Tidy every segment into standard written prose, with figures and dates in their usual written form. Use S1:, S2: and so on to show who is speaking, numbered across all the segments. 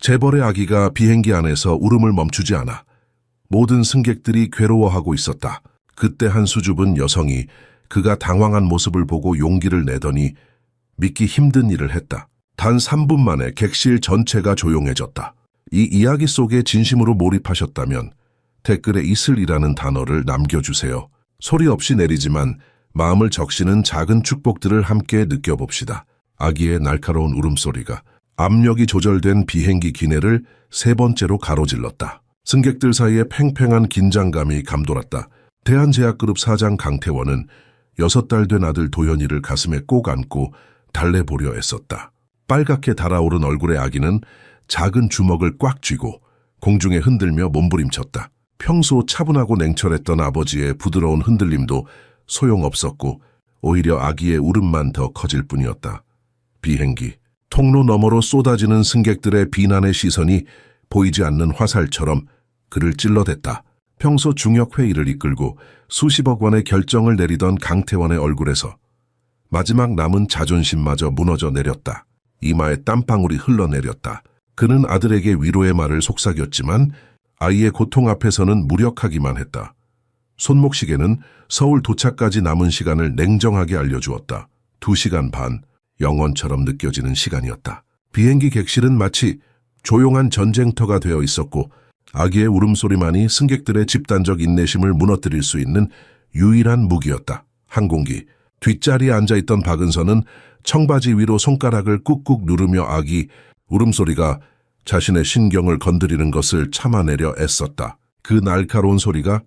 S1: 재벌의 아기가 비행기 안에서 울음을 멈추지 않아 모든 승객들이 괴로워하고 있었다. 그때 한 수줍은 여성이 그가 당황한 모습을 보고 용기를 내더니 믿기 힘든 일을 했다. 단 3분 만에 객실 전체가 조용해졌다. 이 이야기 속에 진심으로 몰입하셨다면 댓글에 이슬이라는 단어를 남겨주세요. 소리 없이 내리지만 마음을 적시는 작은 축복들을 함께 느껴봅시다. 아기의 날카로운 울음소리가 압력이 조절된 비행기 기내를 3번째로 가로질렀다. 승객들 사이에 팽팽한 긴장감이 감돌았다. 대한제약그룹 사장 강태원은 6달 된 아들 도현이를 가슴에 꼭 안고 달래보려 애썼다. 빨갛게 달아오른 얼굴의 아기는 작은 주먹을 꽉 쥐고 공중에 흔들며 몸부림쳤다. 평소 차분하고 냉철했던 아버지의 부드러운 흔들림도 소용없었고 오히려 아기의 울음만 더 커질 뿐이었다. 비행기, 통로 너머로 쏟아지는 승객들의 비난의 시선이 보이지 않는 화살처럼 그를 찔러댔다. 평소 중역회의를 이끌고 수십억 원의 결정을 내리던 강태원의 얼굴에서 마지막 남은 자존심마저 무너져 내렸다. 이마에 땀방울이 흘러내렸다. 그는 아들에게 위로의 말을 속삭였지만 아이의 고통 앞에서는 무력하기만 했다. 손목시계는 서울 도착까지 남은 시간을 냉정하게 알려주었다. 2시간 반, 영원처럼 느껴지는 시간이었다. 비행기 객실은 마치 조용한 전쟁터가 되어 있었고 아기의 울음소리만이 승객들의 집단적 인내심을 무너뜨릴 수 있는 유일한 무기였다. 항공기 뒷자리에 앉아있던 박은서는 청바지 위로 손가락을 꾹꾹 누르며 아기 울음소리가 자신의 신경을 건드리는 것을 참아내려 애썼다. 그 날카로운 소리가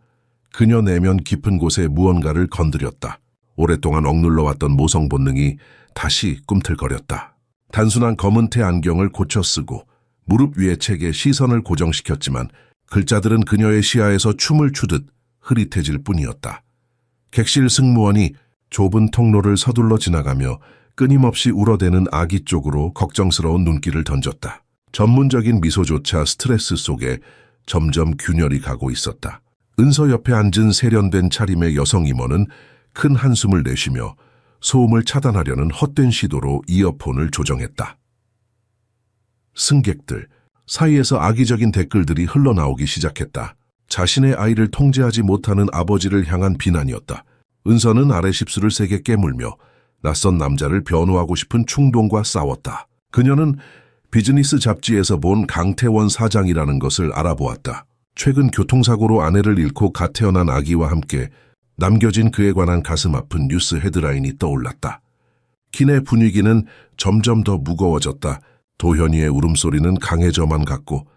S1: 그녀 내면 깊은 곳에 무언가를 건드렸다. 오랫동안 억눌러왔던 모성 본능이 다시 꿈틀거렸다. 단순한 검은테 안경을 고쳐 쓰고 무릎 위에 책에 시선을 고정시켰지만 글자들은 그녀의 시야에서 춤을 추듯 흐릿해질 뿐이었다. 객실 승무원이 좁은 통로를 서둘러 지나가며 끊임없이 울어대는 아기 쪽으로 걱정스러운 눈길을 던졌다. 전문적인 미소조차 스트레스 속에 점점 균열이 가고 있었다. 은서 옆에 앉은 세련된 차림의 여성 임원은 큰 한숨을 내쉬며 소음을 차단하려는 헛된 시도로 이어폰을 조정했다. 승객들 사이에서 악의적인 댓글들이 흘러나오기 시작했다. 자신의 아이를 통제하지 못하는 아버지를 향한 비난이었다. 은서는 아래 십수를 세게 깨물며 낯선 남자를 변호하고 싶은 충동과 싸웠다. 그녀는 비즈니스 잡지에서 본 강태원 사장이라는 것을 알아보았다. 최근 교통사고로 아내를 잃고 갓 태어난 아기와 함께 남겨진 그에 관한 가슴 아픈 뉴스 헤드라인이 떠올랐다. 기내 분위기는 점점 더 무거워졌다. 도현이의 울음소리는 강해져만 갔고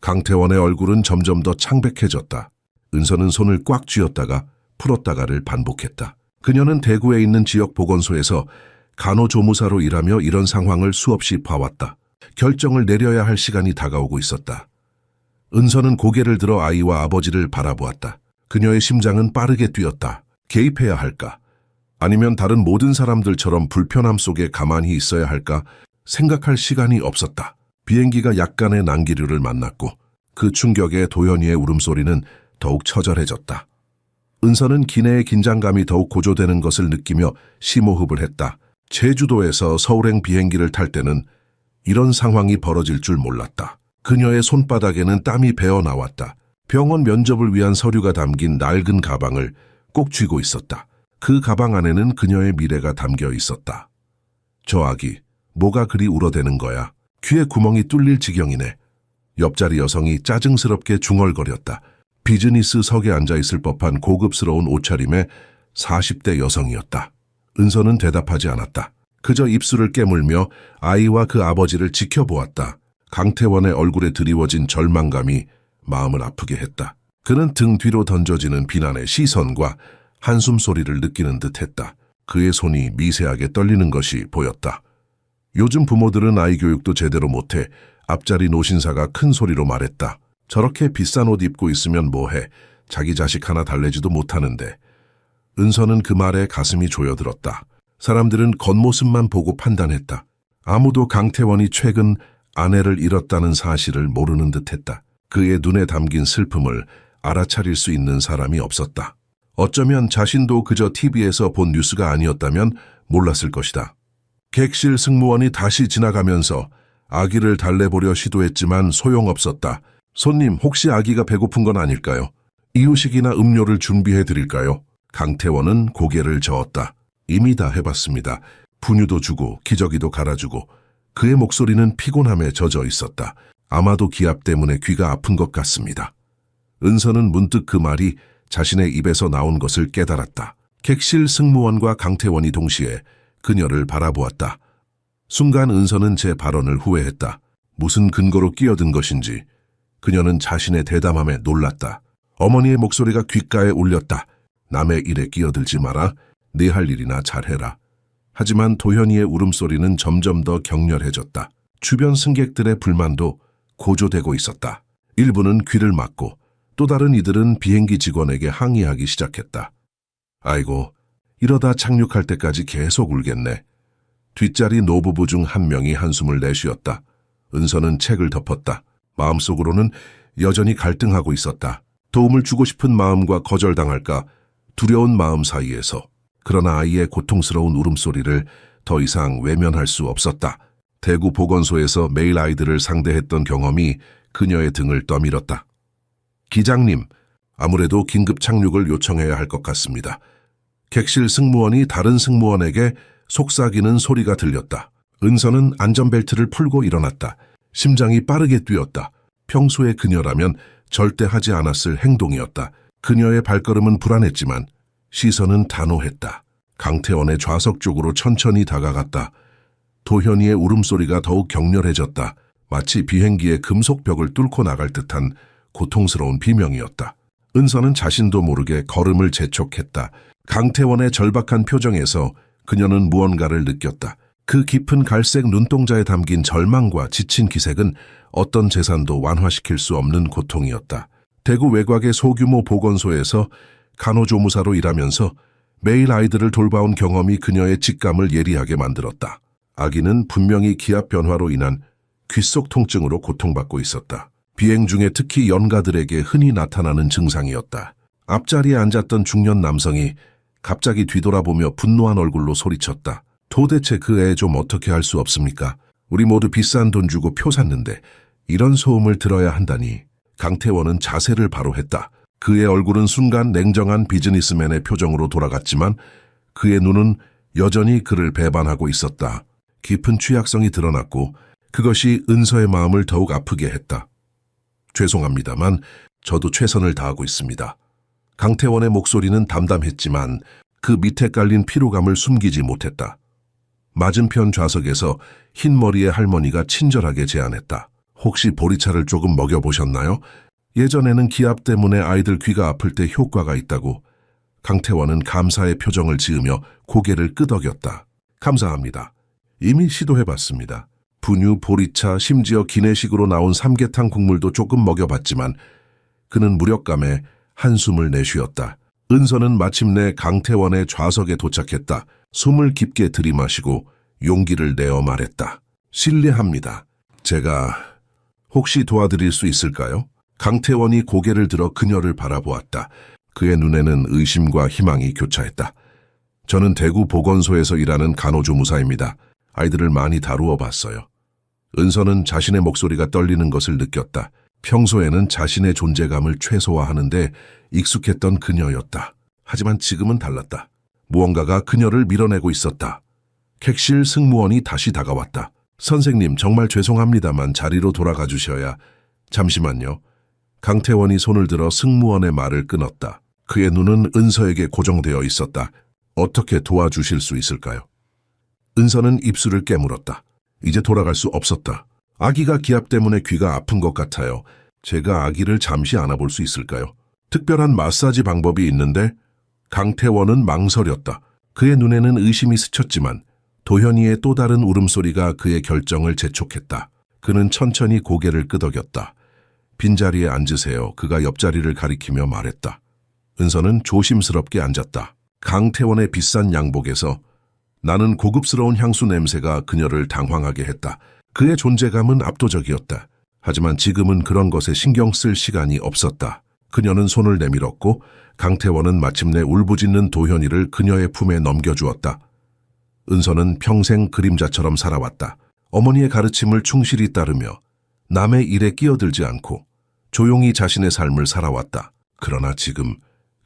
S1: 강태원의 얼굴은 점점 더 창백해졌다. 은서는 손을 꽉 쥐었다가 풀었다가를 반복했다. 그녀는 대구에 있는 지역 보건소에서 간호조무사로 일하며 이런 상황을 수없이 봐왔다. 결정을 내려야 할 시간이 다가오고 있었다. 은서는 고개를 들어 아이와 아버지를 바라보았다. 그녀의 심장은 빠르게 뛰었다. 개입해야 할까? 아니면 다른 모든 사람들처럼 불편함 속에 가만히 있어야 할까? 생각할 시간이 없었다. 비행기가 약간의 난기류를 만났고 그 충격에 도현이의 울음소리는 더욱 처절해졌다. 은서는 기내의 긴장감이 더욱 고조되는 것을 느끼며 심호흡을 했다. 제주도에서 서울행 비행기를 탈 때는 이런 상황이 벌어질 줄 몰랐다. 그녀의 손바닥에는 땀이 배어 나왔다. 병원 면접을 위한 서류가 담긴 낡은 가방을 꼭 쥐고 있었다. 그 가방 안에는 그녀의 미래가 담겨 있었다. 저 아기, 뭐가 그리 울어대는 거야? 귀에 구멍이 뚫릴 지경이네. 옆자리 여성이 짜증스럽게 중얼거렸다. 비즈니스석에 앉아있을 법한 고급스러운 옷차림의 40대 여성이었다. 은서는 대답하지 않았다. 그저 입술을 깨물며 아이와 그 아버지를 지켜보았다. 강태원의 얼굴에 드리워진 절망감이 마음을 아프게 했다. 그는 등 뒤로 던져지는 비난의 시선과 한숨 소리를 느끼는 듯했다. 그의 손이 미세하게 떨리는 것이 보였다. 요즘 부모들은 아이 교육도 제대로 못해. 앞자리 노신사가 큰 소리로 말했다. 저렇게 비싼 옷 입고 있으면 뭐해. 자기 자식 하나 달래지도 못하는데. 은서는 그 말에 가슴이 조여들었다. 사람들은 겉모습만 보고 판단했다. 아무도 강태원이 최근 아내를 잃었다는 사실을 모르는 듯했다. 그의 눈에 담긴 슬픔을 알아차릴 수 있는 사람이 없었다. 어쩌면 자신도 그저 TV에서 본 뉴스가 아니었다면 몰랐을 것이다. 객실 승무원이 다시 지나가면서 아기를 달래보려 시도했지만 소용없었다. 손님, 혹시 아기가 배고픈 건 아닐까요? 이유식이나 음료를 준비해 드릴까요? 강태원은 고개를 저었다. 이미 다 해봤습니다. 분유도 주고 기저귀도 갈아주고. 그의 목소리는 피곤함에 젖어 있었다. 아마도 기압 때문에 귀가 아픈 것 같습니다. 은서는 문득 그 말이 자신의 입에서 나온 것을 깨달았다. 객실 승무원과 강태원이 동시에 그녀를 바라보았다. 순간 은서는 제 발언을 후회했다. 무슨 근거로 끼어든 것인지. 그녀는 자신의 대담함에 놀랐다. 어머니의 목소리가 귓가에 울렸다. 남의 일에 끼어들지 마라. 네 할 일이나 잘해라. 하지만 도현이의 울음소리는 점점 더 격렬해졌다. 주변 승객들의 불만도 고조되고 있었다. 일부는 귀를 막고 또 다른 이들은 비행기 직원에게 항의하기 시작했다. 아이고, 이러다 착륙할 때까지 계속 울겠네. 뒷자리 노부부 중 한 명이 한숨을 내쉬었다. 은서는 책을 덮었다. 마음속으로는 여전히 갈등하고 있었다. 도움을 주고 싶은 마음과 거절당할까 두려운 마음 사이에서. 그러나 아이의 고통스러운 울음소리를 더 이상 외면할 수 없었다. 대구 보건소에서 매일 아이들을 상대했던 경험이 그녀의 등을 떠밀었다. 기장님, 아무래도 긴급 착륙을 요청해야 할 것 같습니다. 객실 승무원이 다른 승무원에게 속삭이는 소리가 들렸다. 은서는 안전벨트를 풀고 일어났다. 심장이 빠르게 뛰었다. 평소의 그녀라면 절대 하지 않았을 행동이었다. 그녀의 발걸음은 불안했지만 시선은 단호했다. 강태원의 좌석 쪽으로 천천히 다가갔다. 도현이의 울음소리가 더욱 격렬해졌다. 마치 비행기의 금속 벽을 뚫고 나갈 듯한 고통스러운 비명이었다. 은서는 자신도 모르게 걸음을 재촉했다. 강태원의 절박한 표정에서 그녀는 무언가를 느꼈다. 그 깊은 갈색 눈동자에 담긴 절망과 지친 기색은 어떤 재산도 완화시킬 수 없는 고통이었다. 대구 외곽의 소규모 보건소에서 간호조무사로 일하면서 매일 아이들을 돌봐온 경험이 그녀의 직감을 예리하게 만들었다. 아기는 분명히 기압 변화로 인한 귓속 통증으로 고통받고 있었다. 비행 중에 특히 연가들에게 흔히 나타나는 증상이었다. 앞자리에 앉았던 중년 남성이 갑자기 뒤돌아보며 분노한 얼굴로 소리쳤다. 도대체 그 애 좀 어떻게 할 수 없습니까? 우리 모두 비싼 돈 주고 표 샀는데 이런 소음을 들어야 한다니. 강태원은 자세를 바로 했다. 그의 얼굴은 순간 냉정한 비즈니스맨의 표정으로 돌아갔지만 그의 눈은 여전히 그를 배반하고 있었다. 깊은 취약성이 드러났고 그것이 은서의 마음을 더욱 아프게 했다. 죄송합니다만 저도 최선을 다하고 있습니다. 강태원의 목소리는 담담했지만 그 밑에 깔린 피로감을 숨기지 못했다. 맞은편 좌석에서 흰머리의 할머니가 친절하게 제안했다. 혹시 보리차를 조금 먹여보셨나요? 예전에는 기압 때문에 아이들 귀가 아플 때 효과가 있다고. 강태원은 감사의 표정을 지으며 고개를 끄덕였다. 감사합니다. 이미 시도해봤습니다. 분유, 보리차, 심지어 기내식으로 나온 삼계탕 국물도 조금 먹여봤지만 그는 무력감에 한숨을 내쉬었다. 은서는 마침내 강태원의 좌석에 도착했다. 숨을 깊게 들이마시고 용기를 내어 말했다. 실례합니다. 제가 혹시 도와드릴 수 있을까요? 강태원이 고개를 들어 그녀를 바라보았다. 그의 눈에는 의심과 희망이 교차했다. 저는 대구 보건소에서 일하는 간호조무사입니다. 아이들을 많이 다루어 봤어요. 은서는 자신의 목소리가 떨리는 것을 느꼈다. 평소에는 자신의 존재감을 최소화하는데 익숙했던 그녀였다. 하지만 지금은 달랐다. 무언가가 그녀를 밀어내고 있었다. 객실 승무원이 다시 다가왔다. 선생님, 정말 죄송합니다만 자리로 돌아가 주셔야. 잠시만요. 강태원이 손을 들어 승무원의 말을 끊었다. 그의 눈은 은서에게 고정되어 있었다. 어떻게 도와주실 수 있을까요? 은서는 입술을 깨물었다. 이제 돌아갈 수 없었다. 아기가 기압 때문에 귀가 아픈 것 같아요. 제가 아기를 잠시 안아볼 수 있을까요? 특별한 마사지 방법이 있는데? 강태원은 망설였다. 그의 눈에는 의심이 스쳤지만 도현이의 또 다른 울음소리가 그의 결정을 재촉했다. 그는 천천히 고개를 끄덕였다. 빈자리에 앉으세요. 그가 옆자리를 가리키며 말했다. 은서는 조심스럽게 앉았다. 강태원의 비싼 양복에서 나는 고급스러운 향수 냄새가 그녀를 당황하게 했다. 그의 존재감은 압도적이었다. 하지만 지금은 그런 것에 신경 쓸 시간이 없었다. 그녀는 손을 내밀었고 강태원은 마침내 울부짖는 도현이를 그녀의 품에 넘겨주었다. 은서는 평생 그림자처럼 살아왔다. 어머니의 가르침을 충실히 따르며 남의 일에 끼어들지 않고 조용히 자신의 삶을 살아왔다. 그러나 지금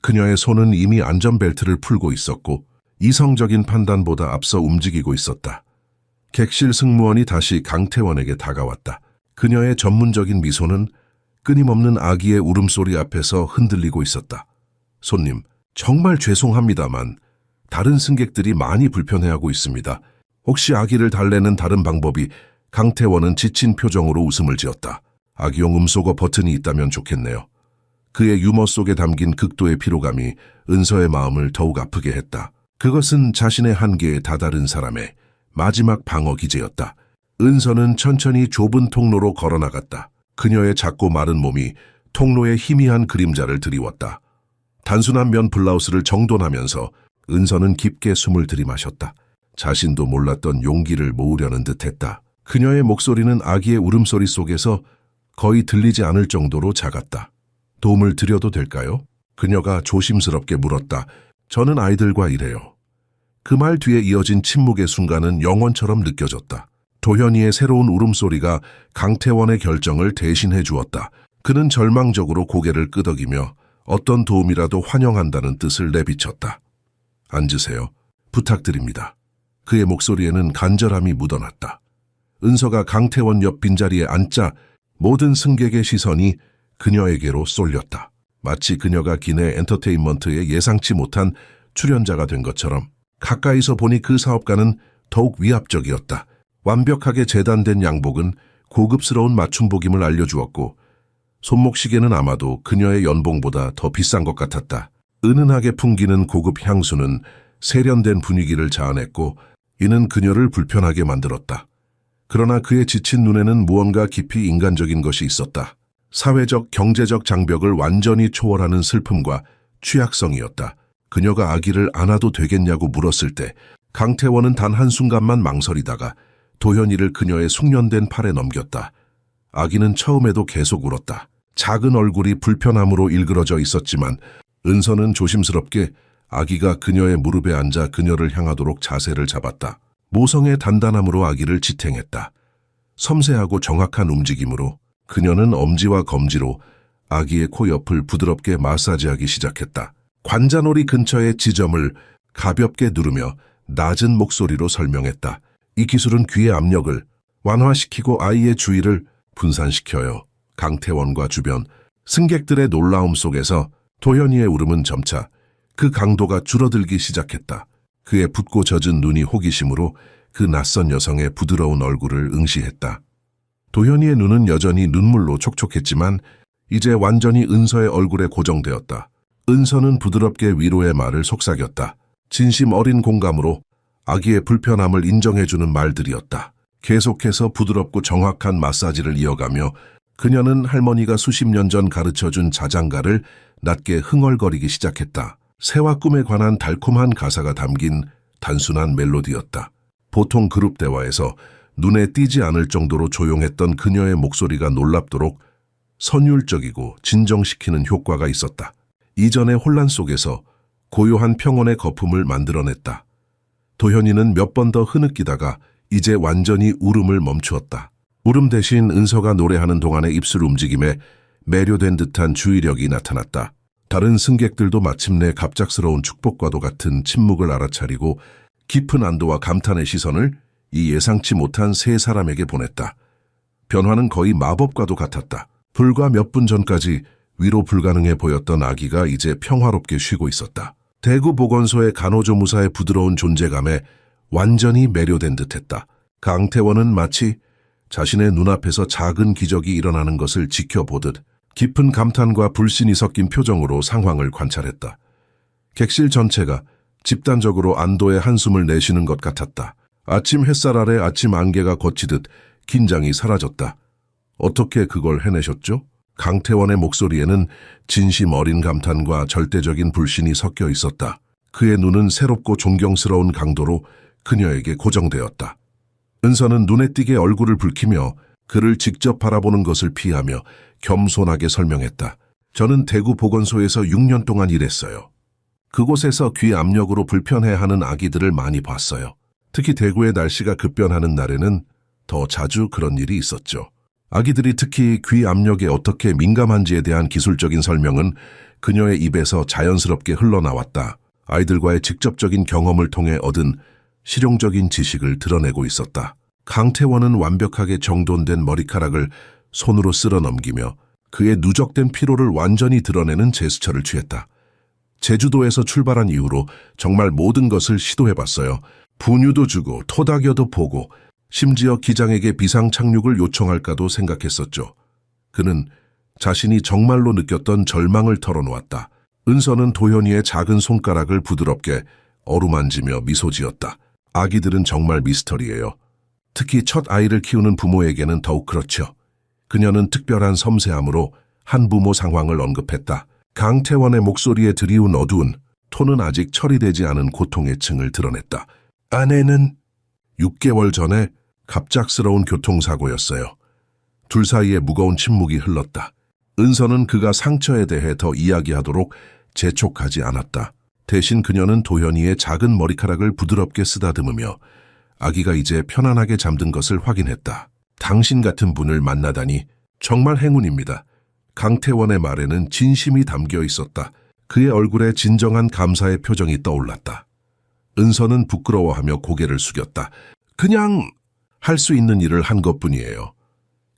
S1: 그녀의 손은 이미 안전벨트를 풀고 있었고 이성적인 판단보다 앞서 움직이고 있었다. 객실 승무원이 다시 강태원에게 다가왔다. 그녀의 전문적인 미소는 끊임없는 아기의 울음소리 앞에서 흔들리고 있었다. 손님, 정말 죄송합니다만 다른 승객들이 많이 불편해하고 있습니다. 혹시 아기를 달래는 다른 방법이... 강태원은 지친 표정으로 웃음을 지었다. 아기용 음소거 버튼이 있다면 좋겠네요. 그의 유머 속에 담긴 극도의 피로감이 은서의 마음을 더욱 아프게 했다. 그것은 자신의 한계에 다다른 사람의 마지막 방어 기제였다. 은서는 천천히 좁은 통로로 걸어나갔다. 그녀의 작고 마른 몸이 통로에 희미한 그림자를 드리웠다. 단순한 면 블라우스를 정돈하면서 은서는 깊게 숨을 들이마셨다. 자신도 몰랐던 용기를 모으려는 듯했다. 그녀의 목소리는 아기의 울음소리 속에서 거의 들리지 않을 정도로 작았다. 도움을 드려도 될까요? 그녀가 조심스럽게 물었다. 저는 아이들과 일해요. 그 말 뒤에 이어진 침묵의 순간은 영원처럼 느껴졌다. 도현이의 새로운 울음소리가 강태원의 결정을 대신해 주었다. 그는 절망적으로 고개를 끄덕이며 어떤 도움이라도 환영한다는 뜻을 내비쳤다. 앉으세요. 부탁드립니다. 그의 목소리에는 간절함이 묻어났다. 은서가 강태원 옆 빈자리에 앉자 모든 승객의 시선이 그녀에게로 쏠렸다. 마치 그녀가 기내 엔터테인먼트에 예상치 못한 출연자가 된 것처럼. 가까이서 보니 그 사업가는 더욱 위압적이었다. 완벽하게 재단된 양복은 고급스러운 맞춤복임을 알려주었고 손목시계는 아마도 그녀의 연봉보다 더 비싼 것 같았다. 은은하게 풍기는 고급 향수는 세련된 분위기를 자아냈고 이는 그녀를 불편하게 만들었다. 그러나 그의 지친 눈에는 무언가 깊이 인간적인 것이 있었다. 사회적, 경제적 장벽을 완전히 초월하는 슬픔과 취약성이었다. 그녀가 아기를 안아도 되겠냐고 물었을 때 강태원은 단 한순간만 망설이다가 도현이를 그녀의 숙련된 팔에 넘겼다. 아기는 처음에도 계속 울었다. 작은 얼굴이 불편함으로 일그러져 있었지만 은서는 조심스럽게 아기가 그녀의 무릎에 앉아 그녀를 향하도록 자세를 잡았다. 모성의 단단함으로 아기를 지탱했다. 섬세하고 정확한 움직임으로 그녀는 엄지와 검지로 아기의 코 옆을 부드럽게 마사지하기 시작했다. 관자놀이 근처의 지점을 가볍게 누르며 낮은 목소리로 설명했다. 이 기술은 귀의 압력을 완화시키고 아이의 주의를 분산시켜요. 강태원과 주변 승객들의 놀라움 속에서 도현이의 울음은 점차 그 강도가 줄어들기 시작했다. 그의 붓고 젖은 눈이 호기심으로 그 낯선 여성의 부드러운 얼굴을 응시했다. 도현이의 눈은 여전히 눈물로 촉촉했지만 이제 완전히 은서의 얼굴에 고정되었다. 은서는 부드럽게 위로의 말을 속삭였다. 진심 어린 공감으로 아기의 불편함을 인정해주는 말들이었다. 계속해서 부드럽고 정확한 마사지를 이어가며 그녀는 할머니가 수십 년 전 가르쳐준 자장가를 낮게 흥얼거리기 시작했다. 새와 꿈에 관한 달콤한 가사가 담긴 단순한 멜로디였다. 보통 그룹 대화에서 눈에 띄지 않을 정도로 조용했던 그녀의 목소리가 놀랍도록 선율적이고 진정시키는 효과가 있었다. 이전의 혼란 속에서 고요한 평온의 거품을 만들어냈다. 도현이는 몇 번 더 흐느끼다가 이제 완전히 울음을 멈추었다. 울음 대신 은서가 노래하는 동안의 입술 움직임에 매료된 듯한 주의력이 나타났다. 다른 승객들도 마침내 갑작스러운 축복과도 같은 침묵을 알아차리고 깊은 안도와 감탄의 시선을 이 예상치 못한 세 사람에게 보냈다. 변화는 거의 마법과도 같았다. 불과 몇 분 전까지 위로 불가능해 보였던 아기가 이제 평화롭게 쉬고 있었다. 대구 보건소의 간호조무사의 부드러운 존재감에 완전히 매료된 듯했다. 강태원은 마치 자신의 눈앞에서 작은 기적이 일어나는 것을 지켜보듯 깊은 감탄과 불신이 섞인 표정으로 상황을 관찰했다. 객실 전체가 집단적으로 안도의 한숨을 내쉬는 것 같았다. 아침 햇살 아래 아침 안개가 걷히듯 긴장이 사라졌다. 어떻게 그걸 해내셨죠? 강태원의 목소리에는 진심 어린 감탄과 절대적인 불신이 섞여 있었다. 그의 눈은 새롭고 존경스러운 강도로 그녀에게 고정되었다. 은서는 눈에 띄게 얼굴을 붉히며 그를 직접 바라보는 것을 피하며 겸손하게 설명했다. 저는 대구 보건소에서 6년 동안 일했어요. 그곳에서 귀 압력으로 불편해하는 아기들을 많이 봤어요. 특히 대구의 날씨가 급변하는 날에는 더 자주 그런 일이 있었죠. 아기들이 특히 귀 압력에 어떻게 민감한지에 대한 기술적인 설명은 그녀의 입에서 자연스럽게 흘러나왔다. 아이들과의 직접적인 경험을 통해 얻은 실용적인 지식을 드러내고 있었다. 강태원은 완벽하게 정돈된 머리카락을 손으로 쓸어 넘기며 그의 누적된 피로를 완전히 드러내는 제스처를 취했다. 제주도에서 출발한 이후로 정말 모든 것을 시도해봤어요. 분유도 주고 토닥여도 보고 심지어 기장에게 비상 착륙을 요청할까도 생각했었죠. 그는 자신이 정말로 느꼈던 절망을 털어놓았다. 은서는 도현이의 작은 손가락을 부드럽게 어루만지며 미소 지었다. 아기들은 정말 미스터리예요. 특히 첫 아이를 키우는 부모에게는 더욱 그렇죠. 그녀는 특별한 섬세함으로 한 부모 상황을 언급했다. 강태원의 목소리에 드리운 어두운 톤은 아직 처리되지 않은 고통의 층을 드러냈다. 아내는 6개월 전에 갑작스러운 교통사고였어요. 둘 사이에 무거운 침묵이 흘렀다. 은서는 그가 상처에 대해 더 이야기하도록 재촉하지 않았다. 대신 그녀는 도현이의 작은 머리카락을 부드럽게 쓰다듬으며 아기가 이제 편안하게 잠든 것을 확인했다. 당신 같은 분을 만나다니 정말 행운입니다. 강태원의 말에는 진심이 담겨 있었다. 그의 얼굴에 진정한 감사의 표정이 떠올랐다. 은서는 부끄러워하며 고개를 숙였다. 그냥 할 수 있는 일을 한 것뿐이에요.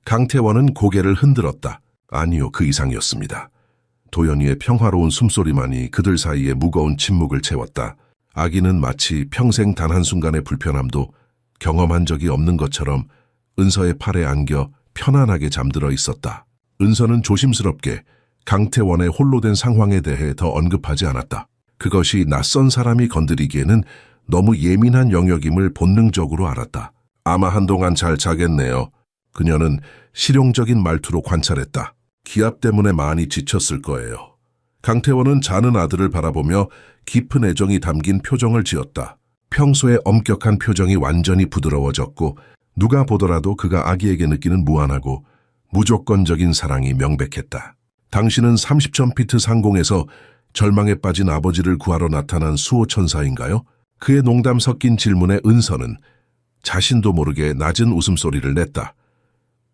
S1: 강태원은 고개를 흔들었다. 아니요, 그 이상이었습니다. 도연이의 평화로운 숨소리만이 그들 사이에 무거운 침묵을 채웠다. 아기는 마치 평생 단 한순간의 불편함도 경험한 적이 없는 것처럼 은서의 팔에 안겨 편안하게 잠들어 있었다. 은서는 조심스럽게 강태원의 홀로 된 상황에 대해 더 언급하지 않았다. 그것이 낯선 사람이 건드리기에는 너무 예민한 영역임을 본능적으로 알았다. 아마 한동안 잘 자겠네요. 그녀는 실용적인 말투로 관찰했다. 기압 때문에 많이 지쳤을 거예요. 강태원은 자는 아들을 바라보며 깊은 애정이 담긴 표정을 지었다. 평소의 엄격한 표정이 완전히 부드러워졌고 누가 보더라도 그가 아기에게 느끼는 무한하고 무조건적인 사랑이 명백했다. 당신은 30,000피트 상공에서 절망에 빠진 아버지를 구하러 나타난 수호천사인가요? 그의 농담 섞인 질문에 은서는 자신도 모르게 낮은 웃음소리를 냈다.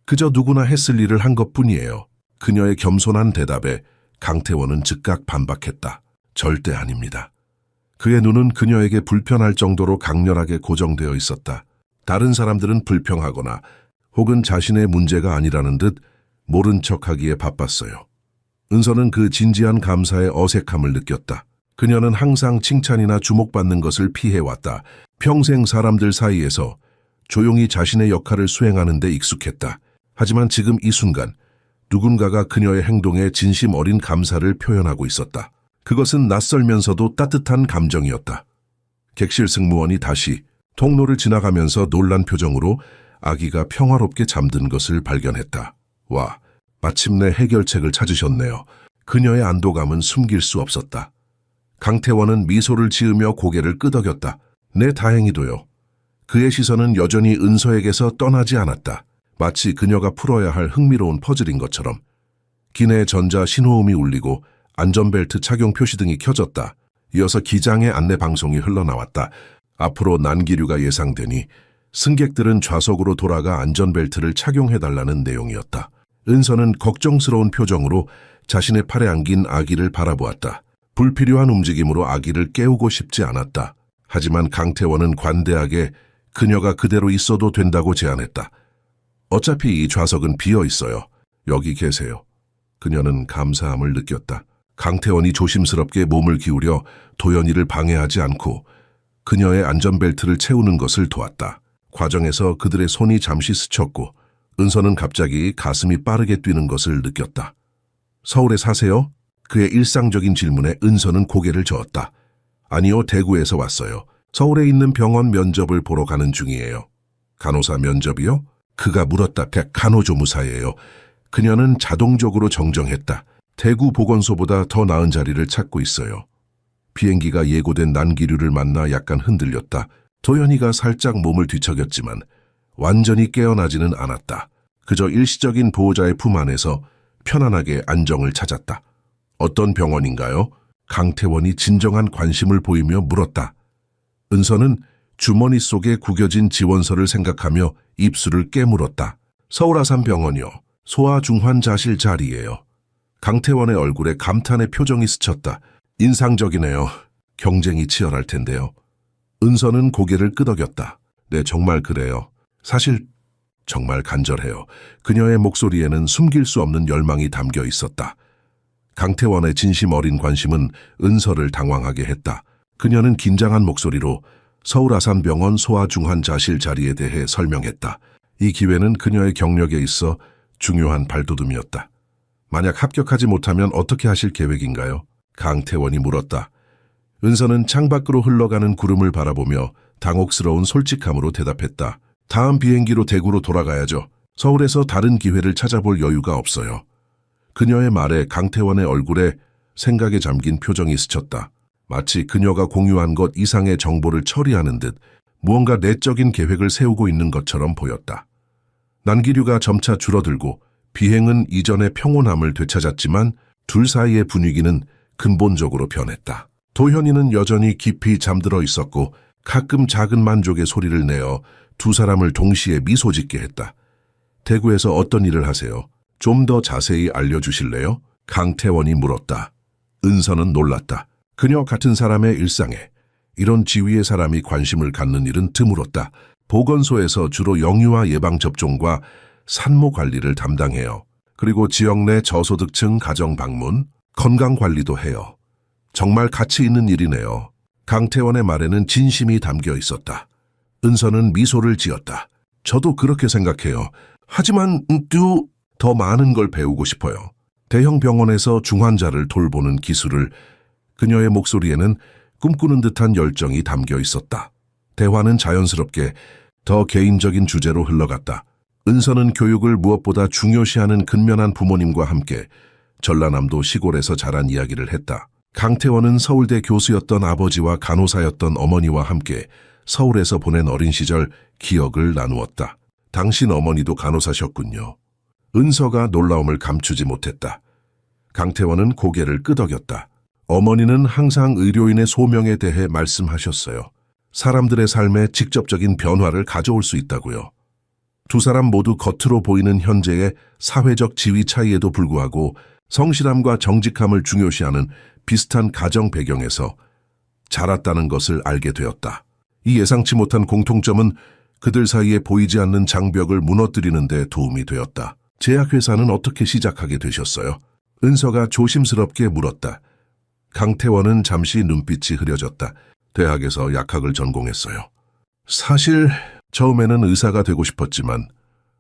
S1: 그저 누구나 했을 일을 한 것뿐이에요. 그녀의 겸손한 대답에 강태원은 즉각 반박했다. 절대 아닙니다. 그의 눈은 그녀에게 불편할 정도로 강렬하게 고정되어 있었다. 다른 사람들은 불평하거나 혹은 자신의 문제가 아니라는 듯 모른 척하기에 바빴어요. 은서는 그 진지한 감사의 어색함을 느꼈다. 그녀는 항상 칭찬이나 주목받는 것을 피해왔다. 평생 사람들 사이에서 조용히 자신의 역할을 수행하는 데 익숙했다. 하지만 지금 이 순간 누군가가 그녀의 행동에 진심 어린 감사를 표현하고 있었다. 그것은 낯설면서도 따뜻한 감정이었다. 객실 승무원이 다시 통로를 지나가면서 놀란 표정으로 아기가 평화롭게 잠든 것을 발견했다. 와, 마침내 해결책을 찾으셨네요. 그녀의 안도감은 숨길 수 없었다. 강태원은 미소를 지으며 고개를 끄덕였다. 네, 다행히도요. 그의 시선은 여전히 은서에게서 떠나지 않았다. 마치 그녀가 풀어야 할 흥미로운 퍼즐인 것처럼. 기내에 전자 신호음이 울리고 안전벨트 착용 표시등이 켜졌다. 이어서 기장의 안내 방송이 흘러나왔다. 앞으로 난기류가 예상되니 승객들은 좌석으로 돌아가 안전벨트를 착용해달라는 내용이었다. 은서는 걱정스러운 표정으로 자신의 팔에 안긴 아기를 바라보았다. 불필요한 움직임으로 아기를 깨우고 싶지 않았다. 하지만 강태원은 관대하게 그녀가 그대로 있어도 된다고 제안했다. 어차피 이 좌석은 비어 있어요. 여기 계세요. 그녀는 감사함을 느꼈다. 강태원이 조심스럽게 몸을 기울여 도연이를 방해하지 않고 그녀의 안전벨트를 채우는 것을 도왔다. 과정에서 그들의 손이 잠시 스쳤고 은서는 갑자기 가슴이 빠르게 뛰는 것을 느꼈다. 서울에 사세요? 그의 일상적인 질문에 은서는 고개를 저었다. 아니요, 대구에서 왔어요. 서울에 있는 병원 면접을 보러 가는 중이에요. 간호사 면접이요? 그가 물었다. 간호조무사예요. 그녀는 자동적으로 정정했다. 대구 보건소보다 더 나은 자리를 찾고 있어요. 비행기가 예고된 난기류를 만나 약간 흔들렸다. 도연이가 살짝 몸을 뒤척였지만 완전히 깨어나지는 않았다. 그저 일시적인 보호자의 품 안에서 편안하게 안정을 찾았다. 어떤 병원인가요? 강태원이 진정한 관심을 보이며 물었다. 은서는 주머니 속에 구겨진 지원서를 생각하며 입술을 깨물었다. 서울아산병원이요. 소아중환자실 자리예요. 강태원의 얼굴에 감탄의 표정이 스쳤다. 인상적이네요. 경쟁이 치열할 텐데요. 은서는 고개를 끄덕였다. 네, 정말 그래요. 사실 정말 간절해요. 그녀의 목소리에는 숨길 수 없는 열망이 담겨 있었다. 강태원의 진심 어린 관심은 은서를 당황하게 했다. 그녀는 긴장한 목소리로 서울아산병원 소아중환자실 자리에 대해 설명했다. 이 기회는 그녀의 경력에 있어 중요한 발돋움이었다. 만약 합격하지 못하면 어떻게 하실 계획인가요? 강태원이 물었다. 은서는 창밖으로 흘러가는 구름을 바라보며 당혹스러운 솔직함으로 대답했다. 다음 비행기로 대구로 돌아가야죠. 서울에서 다른 기회를 찾아볼 여유가 없어요. 그녀의 말에 강태원의 얼굴에 생각에 잠긴 표정이 스쳤다. 마치 그녀가 공유한 것 이상의 정보를 처리하는 듯 무언가 내적인 계획을 세우고 있는 것처럼 보였다. 난기류가 점차 줄어들고 비행은 이전의 평온함을 되찾았지만 둘 사이의 분위기는 근본적으로 변했다. 도현이는 여전히 깊이 잠들어 있었고 가끔 작은 만족의 소리를 내어 두 사람을 동시에 미소 짓게 했다. 대구에서 어떤 일을 하세요? 좀 더 자세히 알려주실래요? 강태원이 물었다. 은서는 놀랐다. 그녀 같은 사람의 일상에 이런 지위의 사람이 관심을 갖는 일은 드물었다. 보건소에서 주로 영유아 예방접종과 산모 관리를 담당해요. 그리고 지역 내 저소득층 가정 방문, 건강관리도 해요. 정말 가치 있는 일이네요. 강태원의 말에는 진심이 담겨 있었다. 은서는 미소를 지었다. 저도 그렇게 생각해요. 하지만 더 많은 걸 배우고 싶어요. 대형 병원에서 중환자를 돌보는 기술을. 그녀의 목소리에는 꿈꾸는 듯한 열정이 담겨 있었다. 대화는 자연스럽게 더 개인적인 주제로 흘러갔다. 은서는 교육을 무엇보다 중요시하는 근면한 부모님과 함께 전라남도 시골에서 자란 이야기를 했다. 강태원은 서울대 교수였던 아버지와 간호사였던 어머니와 함께 서울에서 보낸 어린 시절 기억을 나누었다. 당신 어머니도 간호사셨군요. 은서가 놀라움을 감추지 못했다. 강태원은 고개를 끄덕였다. 어머니는 항상 의료인의 소명에 대해 말씀하셨어요. 사람들의 삶에 직접적인 변화를 가져올 수 있다고요. 두 사람 모두 겉으로 보이는 현재의 사회적 지위 차이에도 불구하고 성실함과 정직함을 중요시하는 비슷한 가정 배경에서 자랐다는 것을 알게 되었다. 이 예상치 못한 공통점은 그들 사이에 보이지 않는 장벽을 무너뜨리는 데 도움이 되었다. 제약회사는 어떻게 시작하게 되셨어요? 은서가 조심스럽게 물었다. 강태원은 잠시 눈빛이 흐려졌다. 대학에서 약학을 전공했어요. 사실 처음에는 의사가 되고 싶었지만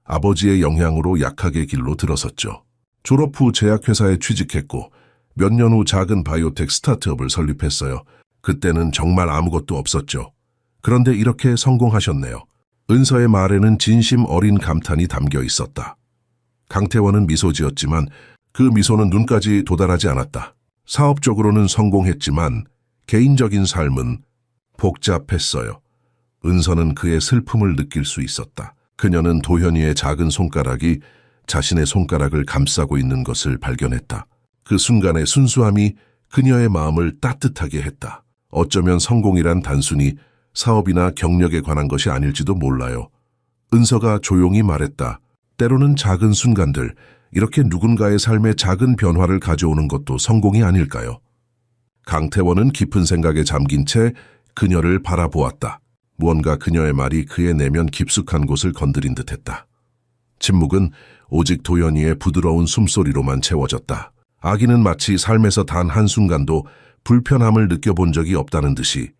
S1: 아버지의 영향으로 약학의 길로 들어섰죠. 졸업 후 제약회사에 취직했고 몇 년 후 작은 바이오텍 스타트업을 설립했어요. 그때는 정말 아무것도 없었죠. 그런데 이렇게 성공하셨네요. 은서의 말에는 진심 어린 감탄이 담겨 있었다. 강태원은 미소 지었지만 그 미소는 눈까지 도달하지 않았다. 사업적으로는 성공했지만 개인적인 삶은 복잡했어요. 은서는 그의 슬픔을 느낄 수 있었다. 그녀는 도현이의 작은 손가락이 자신의 손가락을 감싸고 있는 것을 발견했다. 그 순간의 순수함이 그녀의 마음을 따뜻하게 했다. 어쩌면 성공이란 단순히 사업이나 경력에 관한 것이 아닐지도 몰라요. 은서가 조용히 말했다. 때로는 작은 순간들, 이렇게 누군가의 삶에 작은 변화를 가져오는 것도 성공이 아닐까요? 강태원은 깊은 생각에 잠긴 채 그녀를 바라보았다. 무언가 그녀의 말이 그의 내면 깊숙한 곳을 건드린 듯했다. 침묵은 오직 도연이의 부드러운 숨소리로만 채워졌다. 아기는 마치 삶에서 단 한순간도 불편함을 느껴본 적이 없다는 듯이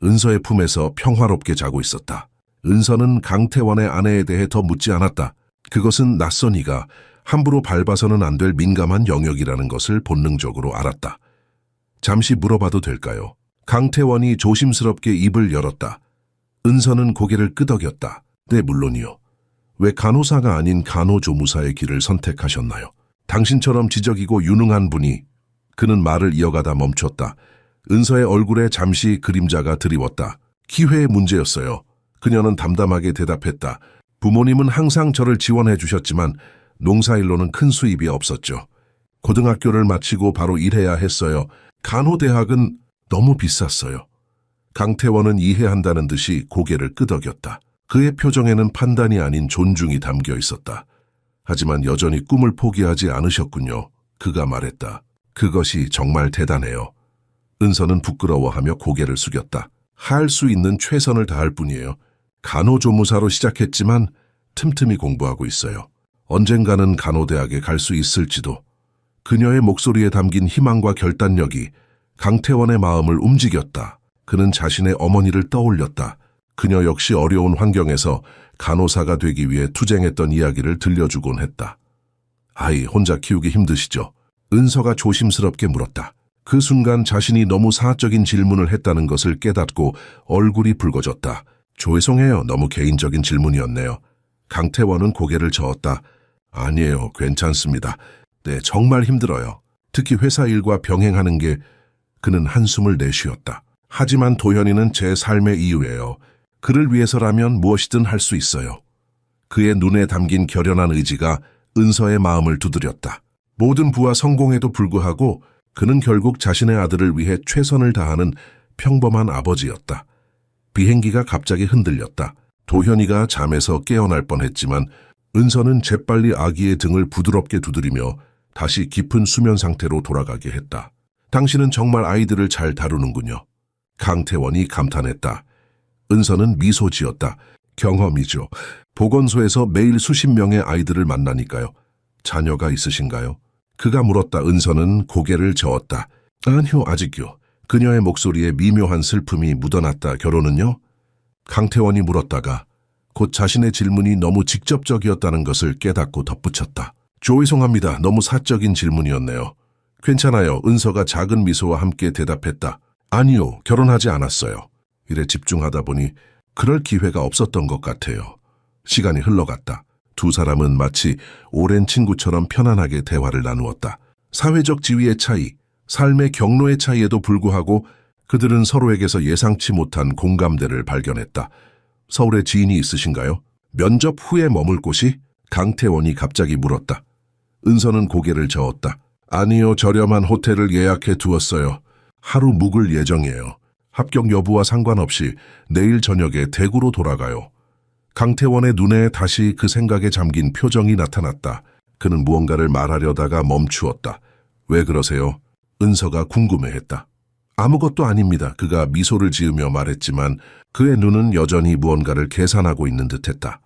S1: 은서의 품에서 평화롭게 자고 있었다. 은서는 강태원의 아내에 대해 더 묻지 않았다. 그것은 낯선 이가 함부로 밟아서는 안 될 민감한 영역이라는 것을 본능적으로 알았다. 잠시 물어봐도 될까요? 강태원이 조심스럽게 입을 열었다. 은서는 고개를 끄덕였다. 네, 물론이요. 왜 간호사가 아닌 간호조무사의 길을 선택하셨나요? 당신처럼 지적이고 유능한 분이. 그는 말을 이어가다 멈췄다. 은서의 얼굴에 잠시 그림자가 드리웠다. 기회의 문제였어요. 그녀는 담담하게 대답했다. 부모님은 항상 저를 지원해 주셨지만 농사일로는 큰 수입이 없었죠. 고등학교를 마치고 바로 일해야 했어요. 간호대학은 너무 비쌌어요. 강태원은 이해한다는 듯이 고개를 끄덕였다. 그의 표정에는 판단이 아닌 존중이 담겨 있었다. 하지만 여전히 꿈을 포기하지 않으셨군요. 그가 말했다. 그것이 정말 대단해요. 은서는 부끄러워하며 고개를 숙였다. 할 수 있는 최선을 다할 뿐이에요. 간호조무사로 시작했지만 틈틈이 공부하고 있어요. 언젠가는 간호대학에 갈 수 있을지도. 그녀의 목소리에 담긴 희망과 결단력이 강태원의 마음을 움직였다. 그는 자신의 어머니를 떠올렸다. 그녀 역시 어려운 환경에서 간호사가 되기 위해 투쟁했던 이야기를 들려주곤 했다. 아이 혼자 키우기 힘드시죠? 은서가 조심스럽게 물었다. 그 순간 자신이 너무 사적인 질문을 했다는 것을 깨닫고 얼굴이 붉어졌다. 죄송해요. 너무 개인적인 질문이었네요. 강태원은 고개를 저었다. 아니에요. 괜찮습니다. 네, 정말 힘들어요. 특히 회사 일과 병행하는 게. 그는 한숨을 내쉬었다. 하지만 도현이는 제 삶의 이유예요. 그를 위해서라면 무엇이든 할 수 있어요. 그의 눈에 담긴 결연한 의지가 은서의 마음을 두드렸다. 모든 부와 성공에도 불구하고 그는 결국 자신의 아들을 위해 최선을 다하는 평범한 아버지였다. 비행기가 갑자기 흔들렸다. 도현이가 잠에서 깨어날 뻔했지만 은서는 재빨리 아기의 등을 부드럽게 두드리며 다시 깊은 수면 상태로 돌아가게 했다. 당신은 정말 아이들을 잘 다루는군요. 강태원이 감탄했다. 은서는 미소 지었다. 경험이죠. 보건소에서 매일 수십 명의 아이들을 만나니까요. 자녀가 있으신가요? 그가 물었다. 은서는 고개를 저었다. 아니요, 아직요. 그녀의 목소리에 미묘한 슬픔이 묻어났다. 결혼은요? 강태원이 물었다가 곧 자신의 질문이 너무 직접적이었다는 것을 깨닫고 덧붙였다. 죄송합니다. 너무 사적인 질문이었네요. 괜찮아요. 은서가 작은 미소와 함께 대답했다. 아니요, 결혼하지 않았어요. 일에 집중하다 보니 그럴 기회가 없었던 것 같아요. 시간이 흘러갔다. 두 사람은 마치 오랜 친구처럼 편안하게 대화를 나누었다. 사회적 지위의 차이, 삶의 경로의 차이에도 불구하고 그들은 서로에게서 예상치 못한 공감대를 발견했다. 서울에 지인이 있으신가요? 면접 후에 머물 곳이? 강태원이 갑자기 물었다. 은서는 고개를 저었다. 아니요, 저렴한 호텔을 예약해 두었어요. 하루 묵을 예정이에요. 합격 여부와 상관없이 내일 저녁에 대구로 돌아가요. 강태원의 눈에 다시 그 생각에 잠긴 표정이 나타났다. 그는 무언가를 말하려다가 멈추었다. 왜 그러세요? 은서가 궁금해했다. 아무것도 아닙니다. 그가 미소를 지으며 말했지만 그의 눈은 여전히 무언가를 계산하고 있는 듯했다.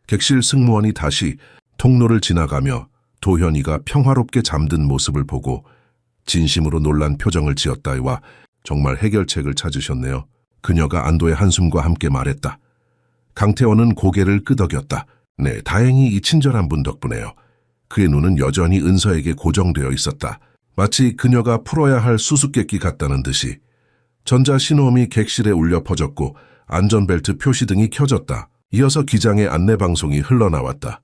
S1: 객실 승무원이 다시 통로를 지나가며 도현이가 평화롭게 잠든 모습을 보고 진심으로 놀란 표정을 지었다와 정말 해결책을 찾으셨네요. 그녀가 안도의 한숨과 함께 말했다. 강태원은 고개를 끄덕였다. 네, 다행히 이 친절한 분 덕분에요. 그의 눈은 여전히 은서에게 고정되어 있었다. 마치 그녀가 풀어야 할 수수께끼 같다는 듯이. 전자신호음이 객실에 울려 퍼졌고 안전벨트 표시등이 켜졌다. 이어서 기장의 안내방송이 흘러나왔다.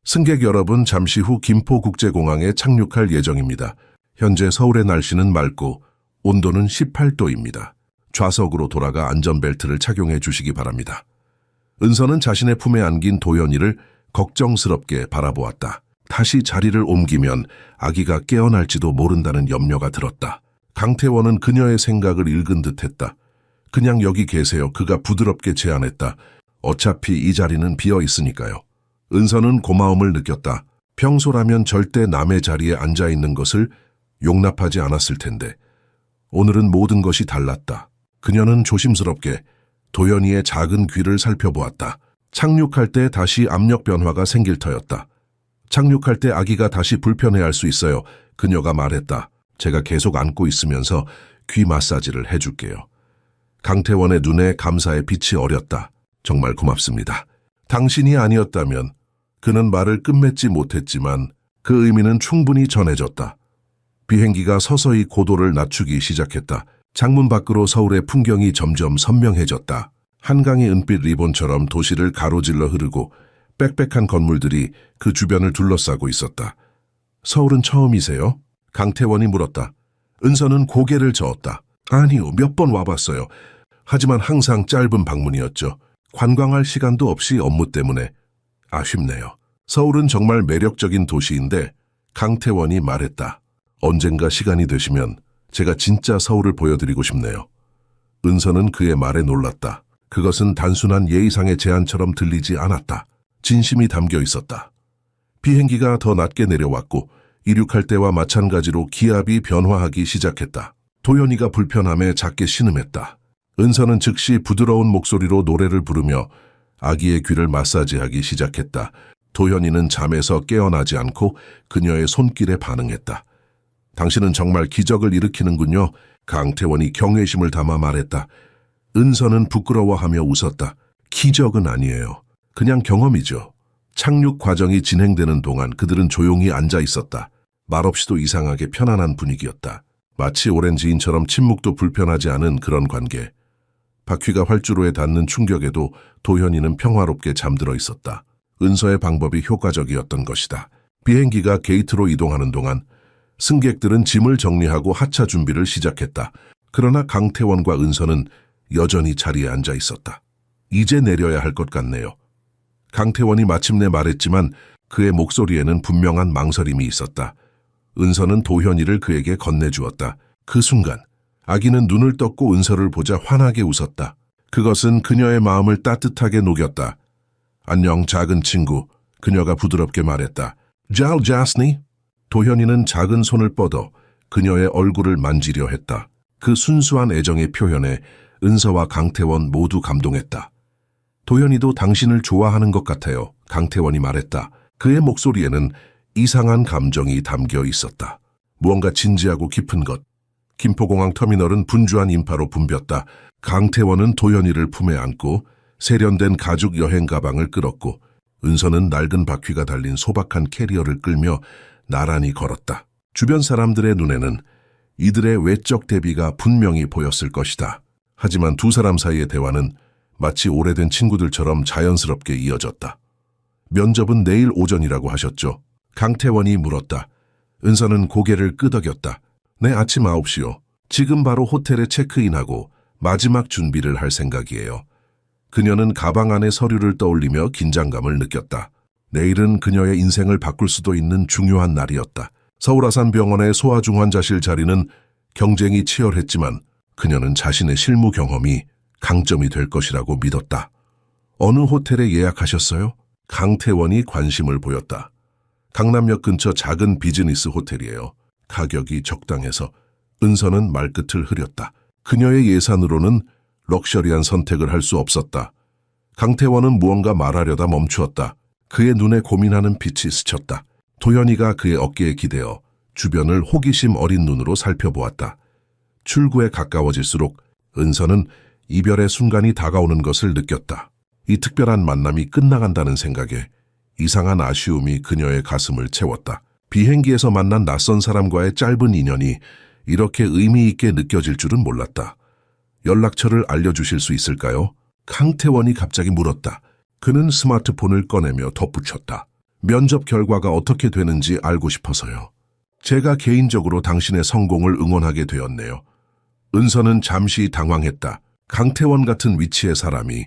S1: 승객 여러분, 잠시 후 김포국제공항에 착륙할 예정입니다. 현재 서울의 날씨는 맑고 온도는 18도입니다. 좌석으로 돌아가 안전벨트를 착용해 주시기 바랍니다. 은서는 자신의 품에 안긴 도연이를 걱정스럽게 바라보았다. 다시 자리를 옮기면 아기가 깨어날지도 모른다는 염려가 들었다. 강태원은 그녀의 생각을 읽은 듯했다. 그냥 여기 계세요. 그가 부드럽게 제안했다. 어차피 이 자리는 비어 있으니까요. 은서는 고마움을 느꼈다. 평소라면 절대 남의 자리에 앉아 있는 것을 용납하지 않았을 텐데 오늘은 모든 것이 달랐다. 그녀는 조심스럽게 도연이의 작은 귀를 살펴보았다. 착륙할 때 다시 압력 변화가 생길 터였다. 착륙할 때 아기가 다시 불편해할 수 있어요. 그녀가 말했다. 제가 계속 안고 있으면서 귀 마사지를 해줄게요. 강태원의 눈에 감사의 빛이 어렸다. 정말 고맙습니다. 당신이 아니었다면. 그는 말을 끝맺지 못했지만 그 의미는 충분히 전해졌다. 비행기가 서서히 고도를 낮추기 시작했다. 창문 밖으로 서울의 풍경이 점점 선명해졌다. 한강의 은빛 리본처럼 도시를 가로질러 흐르고 빽빽한 건물들이 그 주변을 둘러싸고 있었다. 서울은 처음이세요? 강태원이 물었다. 은서는 고개를 저었다. 아니요, 몇 번 와봤어요. 하지만 항상 짧은 방문이었죠. 관광할 시간도 없이 업무 때문에. 아쉽네요. 서울은 정말 매력적인 도시인데 강태원이 말했다. 언젠가 시간이 되시면 제가 진짜 서울을 보여드리고 싶네요. 은서는 그의 말에 놀랐다. 그것은 단순한 예의상의 제안처럼 들리지 않았다. 진심이 담겨 있었다. 비행기가 더 낮게 내려왔고 이륙할 때와 마찬가지로 기압이 변화하기 시작했다. 도연이가 불편함에 작게 신음했다. 은서는 즉시 부드러운 목소리로 노래를 부르며 아기의 귀를 마사지하기 시작했다. 도현이는 잠에서 깨어나지 않고 그녀의 손길에 반응했다. 당신은 정말 기적을 일으키는군요. 강태원이 경외심을 담아 말했다. 은서는 부끄러워하며 웃었다. 기적은 아니에요. 그냥 경험이죠. 착륙 과정이 진행되는 동안 그들은 조용히 앉아 있었다. 말없이도 이상하게 편안한 분위기였다. 마치 오랜 지인처럼 침묵도 불편하지 않은 그런 관계. 바퀴가 활주로에 닿는 충격에도 도현이는 평화롭게 잠들어 있었다. 은서의 방법이 효과적이었던 것이다. 비행기가 게이트로 이동하는 동안 승객들은 짐을 정리하고 하차 준비를 시작했다. 그러나 강태원과 은서는 여전히 자리에 앉아 있었다. 이제 내려야 할 것 같네요. 강태원이 마침내 말했지만 그의 목소리에는 분명한 망설임이 있었다. 은서는 도현이를 그에게 건네주었다. 그 순간 아기는 눈을 떴고 은서를 보자 환하게 웃었다. 그것은 그녀의 마음을 따뜻하게 녹였다. 안녕 작은 친구, 그녀가 부드럽게 말했다. 잘 잤니? 도현이는 작은 손을 뻗어 그녀의 얼굴을 만지려 했다. 그 순수한 애정의 표현에 은서와 강태원 모두 감동했다. 도현이도 당신을 좋아하는 것 같아요. 강태원이 말했다. 그의 목소리에는 이상한 감정이 담겨 있었다. 무언가 진지하고 깊은 것. 김포공항 터미널은 분주한 인파로 붐볐다. 강태원은 도현이를 품에 안고 세련된 가죽 여행 가방을 끌었고 은서는 낡은 바퀴가 달린 소박한 캐리어를 끌며 나란히 걸었다. 주변 사람들의 눈에는 이들의 외적 대비가 분명히 보였을 것이다. 하지만 두 사람 사이의 대화는 마치 오래된 친구들처럼 자연스럽게 이어졌다. 면접은 내일 오전이라고 하셨죠? 강태원이 물었다. 은서는 고개를 끄덕였다. 네, 아침 9시요. 지금 바로 호텔에 체크인하고 마지막 준비를 할 생각이에요. 그녀는 가방 안에 서류를 떠올리며 긴장감을 느꼈다. 내일은 그녀의 인생을 바꿀 수도 있는 중요한 날이었다. 서울아산병원의 소아중환자실 자리는 경쟁이 치열했지만 그녀는 자신의 실무 경험이 강점이 될 것이라고 믿었다. 어느 호텔에 예약하셨어요? 강태원이 관심을 보였다. 강남역 근처 작은 비즈니스 호텔이에요. 가격이 적당해서. 은서는 말끝을 흐렸다. 그녀의 예산으로는 럭셔리한 선택을 할 수 없었다. 강태원은 무언가 말하려다 멈추었다. 그의 눈에 고민하는 빛이 스쳤다. 도현이가 그의 어깨에 기대어 주변을 호기심 어린 눈으로 살펴보았다. 출구에 가까워질수록 은서는 이별의 순간이 다가오는 것을 느꼈다. 이 특별한 만남이 끝나간다는 생각에 이상한 아쉬움이 그녀의 가슴을 채웠다. 비행기에서 만난 낯선 사람과의 짧은 인연이 이렇게 의미 있게 느껴질 줄은 몰랐다. 연락처를 알려주실 수 있을까요? 강태원이 갑자기 물었다. 그는 스마트폰을 꺼내며 덧붙였다. 면접 결과가 어떻게 되는지 알고 싶어서요. 제가 개인적으로 당신의 성공을 응원하게 되었네요. 은서는 잠시 당황했다. 강태원 같은 위치의 사람이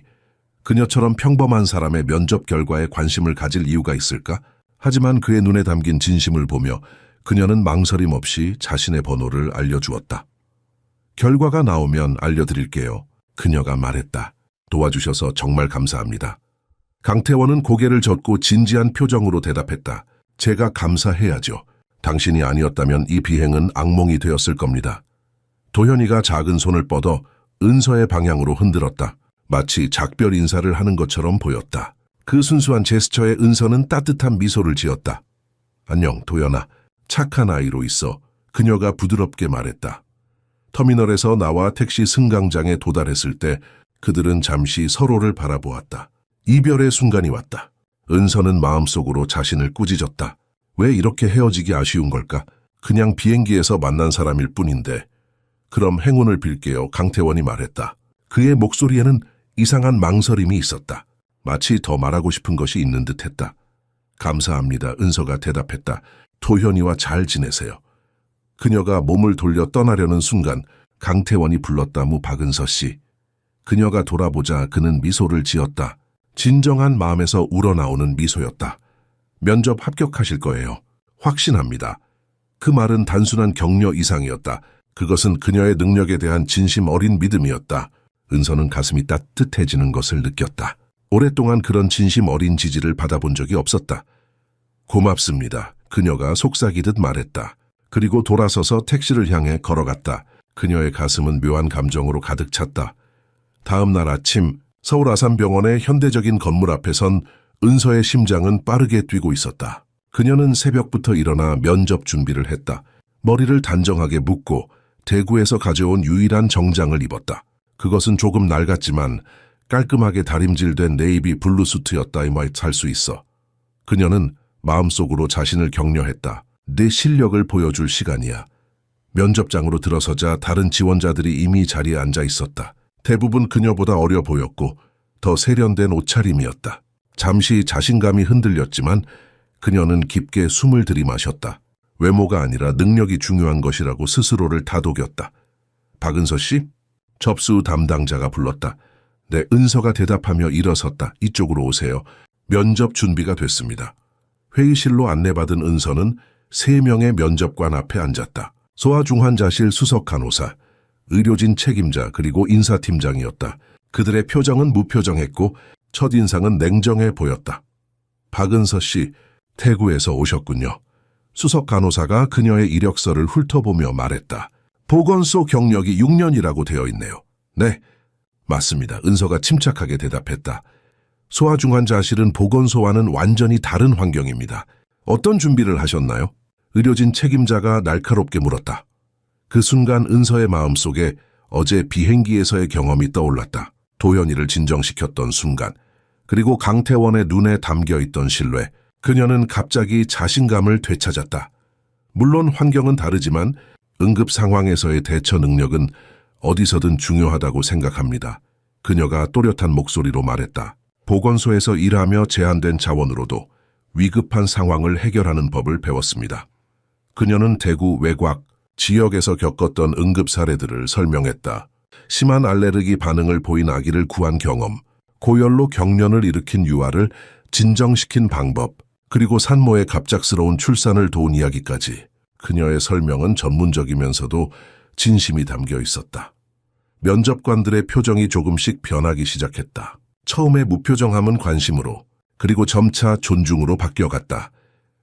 S1: 그녀처럼 평범한 사람의 면접 결과에 관심을 가질 이유가 있을까? 하지만 그의 눈에 담긴 진심을 보며 그녀는 망설임 없이 자신의 번호를 알려주었다. 결과가 나오면 알려드릴게요. 그녀가 말했다. 도와주셔서 정말 감사합니다. 강태원은 고개를 젓고 진지한 표정으로 대답했다. 제가 감사해야죠. 당신이 아니었다면 이 비행은 악몽이 되었을 겁니다. 도현이가 작은 손을 뻗어 은서의 방향으로 흔들었다. 마치 작별 인사를 하는 것처럼 보였다. 그 순수한 제스처에 은서는 따뜻한 미소를 지었다. 안녕, 도연아. 착한 아이로 있어. 그녀가 부드럽게 말했다. 터미널에서 나와 택시 승강장에 도달했을 때 그들은 잠시 서로를 바라보았다. 이별의 순간이 왔다. 은서는 마음속으로 자신을 꾸짖었다. 왜 이렇게 헤어지기 아쉬운 걸까? 그냥 비행기에서 만난 사람일 뿐인데. 그럼 행운을 빌게요. 강태원이 말했다. 그의 목소리에는 이상한 망설임이 있었다. 마치 더 말하고 싶은 것이 있는 듯했다. 감사합니다. 은서가 대답했다. 도현이와 잘 지내세요. 그녀가 몸을 돌려 떠나려는 순간 강태원이 불렀다. 박은서 씨. 그녀가 돌아보자 그는 미소를 지었다. 진정한 마음에서 우러나오는 미소였다. 면접 합격하실 거예요. 확신합니다. 그 말은 단순한 격려 이상이었다. 그것은 그녀의 능력에 대한 진심 어린 믿음이었다. 은서는 가슴이 따뜻해지는 것을 느꼈다. 오랫동안 그런 진심 어린 지지를 받아본 적이 없었다. 고맙습니다. 그녀가 속삭이듯 말했다. 그리고 돌아서서 택시를 향해 걸어갔다. 그녀의 가슴은 묘한 감정으로 가득 찼다. 다음 날 아침 서울 아산병원의 현대적인 건물 앞에 선 은서의 심장은 빠르게 뛰고 있었다. 그녀는 새벽부터 일어나 면접 준비를 했다. 머리를 단정하게 묶고 대구에서 가져온 유일한 정장을 입었다. 그것은 조금 낡았지만 깔끔하게 다림질된 네이비 블루 수트였다. 할 수 있어. 그녀는 마음속으로 자신을 격려했다. 내 실력을 보여줄 시간이야. 면접장으로 들어서자 다른 지원자들이 이미 자리에 앉아 있었다. 대부분 그녀보다 어려 보였고 더 세련된 옷차림이었다. 잠시 자신감이 흔들렸지만 그녀는 깊게 숨을 들이마셨다. 외모가 아니라 능력이 중요한 것이라고 스스로를 다독였다. 박은서 씨? 접수 담당자가 불렀다. 네, 은서가 대답하며 일어섰다. 이쪽으로 오세요. 면접 준비가 됐습니다. 회의실로 안내받은 은서는 3명의 면접관 앞에 앉았다. 소아중환자실 수석 간호사, 의료진 책임자 그리고 인사팀장이었다. 그들의 표정은 무표정했고 첫인상은 냉정해 보였다. 박은서 씨, 태구에서 오셨군요. 수석 간호사가 그녀의 이력서를 훑어보며 말했다. 보건소 경력이 6년이라고 되어 있네요. 네, 맞습니다. 은서가 침착하게 대답했다. 소아중환자실은 보건소와는 완전히 다른 환경입니다. 어떤 준비를 하셨나요? 의료진 책임자가 날카롭게 물었다. 그 순간 은서의 마음속에 어제 비행기에서의 경험이 떠올랐다. 도현이를 진정시켰던 순간, 그리고 강태원의 눈에 담겨있던 신뢰. 그녀는 갑자기 자신감을 되찾았다. 물론 환경은 다르지만 응급 상황에서의 대처 능력은 어디서든 중요하다고 생각합니다. 그녀가 또렷한 목소리로 말했다. 보건소에서 일하며 제한된 자원으로도 위급한 상황을 해결하는 법을 배웠습니다. 그녀는 대구 외곽 지역에서 겪었던 응급 사례들을 설명했다. 심한 알레르기 반응을 보인 아기를 구한 경험, 고열로 경련을 일으킨 유아를 진정시킨 방법, 그리고 산모의 갑작스러운 출산을 도운 이야기까지. 그녀의 설명은 전문적이면서도 진심이 담겨 있었다. 면접관들의 표정이 조금씩 변하기 시작했다. 처음에 무표정함은 관심으로, 그리고 점차 존중으로 바뀌어갔다.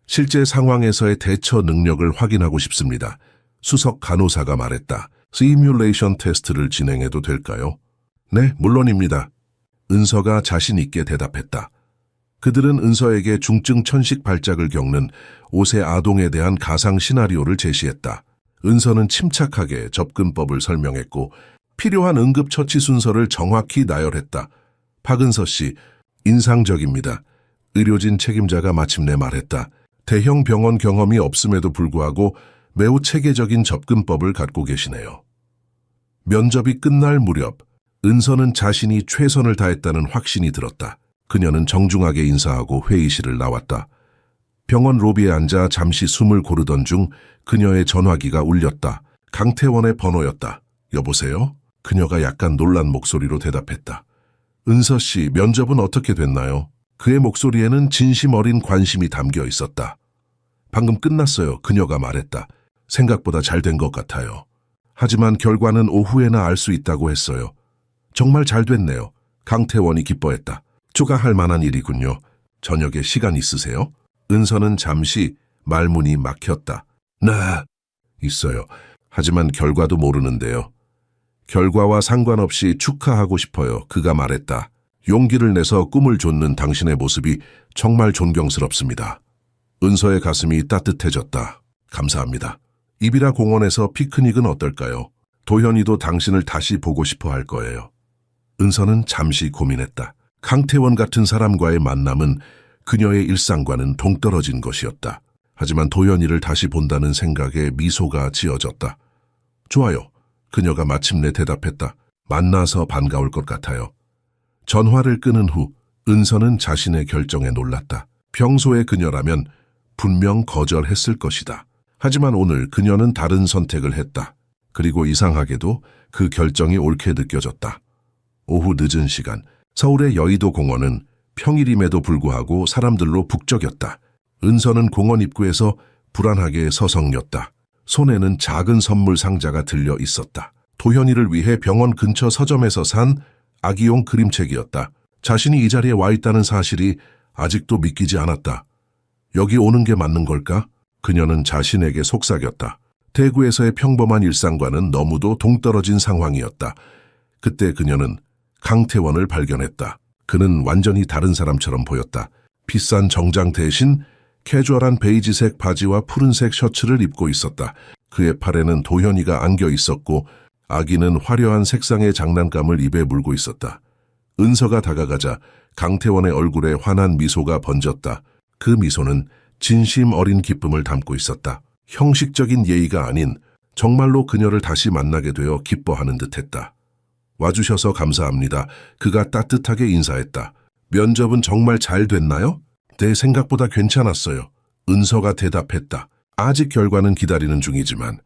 S1: 실제 상황에서의 대처 능력을 확인하고 싶습니다. 수석 간호사가 말했다. 시뮬레이션 테스트를 진행해도 될까요? 네, 물론입니다. 은서가 자신 있게 대답했다. 그들은 은서에게 중증 천식 발작을 겪는 5세 아동에 대한 가상 시나리오를 제시했다. 은서는 침착하게 접근법을 설명했고 필요한 응급처치 순서를 정확히 나열했다. 박은서 씨, 인상적입니다. 의료진 책임자가 마침내 말했다. 대형 병원 경험이 없음에도 불구하고 매우 체계적인 접근법을 갖고 계시네요. 면접이 끝날 무렵 은서는 자신이 최선을 다했다는 확신이 들었다. 그녀는 정중하게 인사하고 회의실을 나왔다. 병원 로비에 앉아 잠시 숨을 고르던 중 그녀의 전화기가 울렸다. 강태원의 번호였다. 여보세요? 그녀가 약간 놀란 목소리로 대답했다. 은서 씨, 면접은 어떻게 됐나요? 그의 목소리에는 진심 어린 관심이 담겨 있었다. 방금 끝났어요. 그녀가 말했다. 생각보다 잘 된 것 같아요. 하지만 결과는 오후에나 알 수 있다고 했어요. 정말 잘 됐네요. 강태원이 기뻐했다. 추가할 만한 일이군요. 저녁에 시간 있으세요? 은서는 잠시 말문이 막혔다. 네, 있어요. 하지만 결과도 모르는데요. 결과와 상관없이 축하하고 싶어요. 그가 말했다. 용기를 내서 꿈을 좇는 당신의 모습이 정말 존경스럽습니다. 은서의 가슴이 따뜻해졌다. 감사합니다. 이비라 공원에서 피크닉은 어떨까요? 도현이도 당신을 다시 보고 싶어 할 거예요. 은서는 잠시 고민했다. 강태원 같은 사람과의 만남은 그녀의 일상과는 동떨어진 것이었다. 하지만 도현이를 다시 본다는 생각에 미소가 지어졌다. 좋아요. 그녀가 마침내 대답했다. 만나서 반가울 것 같아요. 전화를 끊은 후 은서는 자신의 결정에 놀랐다. 평소의 그녀라면 분명 거절했을 것이다. 하지만 오늘 그녀는 다른 선택을 했다. 그리고 이상하게도 그 결정이 옳게 느껴졌다. 오후 늦은 시간, 서울의 여의도 공원은 평일임에도 불구하고 사람들로 북적였다. 은서는 공원 입구에서 불안하게 서성였다. 손에는 작은 선물 상자가 들려 있었다. 도현이를 위해 병원 근처 서점에서 산 아기용 그림책이었다. 자신이 이 자리에 와 있다는 사실이 아직도 믿기지 않았다. 여기 오는 게 맞는 걸까? 그녀는 자신에게 속삭였다. 대구에서의 평범한 일상과는 너무도 동떨어진 상황이었다. 그때 그녀는 강태원을 발견했다. 그는 완전히 다른 사람처럼 보였다. 비싼 정장 대신 캐주얼한 베이지색 바지와 푸른색 셔츠를 입고 있었다. 그의 팔에는 도현이가 안겨 있었고 아기는 화려한 색상의 장난감을 입에 물고 있었다. 은서가 다가가자 강태원의 얼굴에 환한 미소가 번졌다. 그 미소는 진심 어린 기쁨을 담고 있었다. 형식적인 예의가 아닌 정말로 그녀를 다시 만나게 되어 기뻐하는 듯했다. 와주셔서 감사합니다. 그가 따뜻하게 인사했다. 면접은 정말 잘 됐나요? 내 생각보다 괜찮았어요. 은서가 대답했다. 아직 결과는 기다리는 중이지만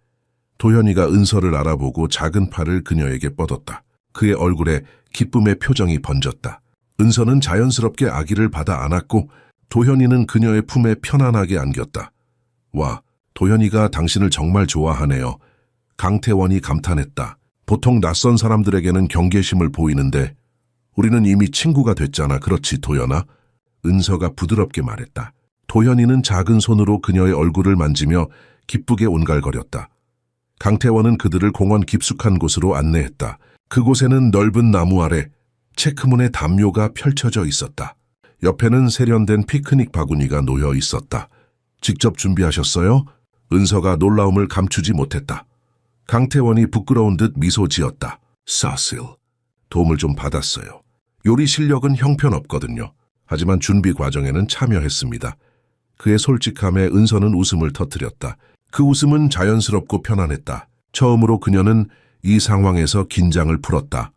S1: 도현이가 은서를 알아보고 작은 팔을 그녀에게 뻗었다. 그의 얼굴에 기쁨의 표정이 번졌다. 은서는 자연스럽게 아기를 받아 안았고 도현이는 그녀의 품에 편안하게 안겼다. 와, 도현이가 당신을 정말 좋아하네요. 강태원이 감탄했다. 보통 낯선 사람들에게는 경계심을 보이는데 우리는 이미 친구가 됐잖아. 그렇지, 도현아? 은서가 부드럽게 말했다. 도현이는 작은 손으로 그녀의 얼굴을 만지며 기쁘게 온갈거렸다. 강태원은 그들을 공원 깊숙한 곳으로 안내했다. 그곳에는 넓은 나무 아래 체크문의 담요가 펼쳐져 있었다. 옆에는 세련된 피크닉 바구니가 놓여 있었다. 직접 준비하셨어요? 은서가 놀라움을 감추지 못했다. 강태원이 부끄러운 듯 미소 지었다. 사실, 도움을 좀 받았어요. 요리 실력은 형편없거든요. 하지만 준비 과정에는 참여했습니다. 그의 솔직함에 은서는 웃음을 터뜨렸다. 그 웃음은 자연스럽고 편안했다. 처음으로 그녀는 이 상황에서 긴장을 풀었다.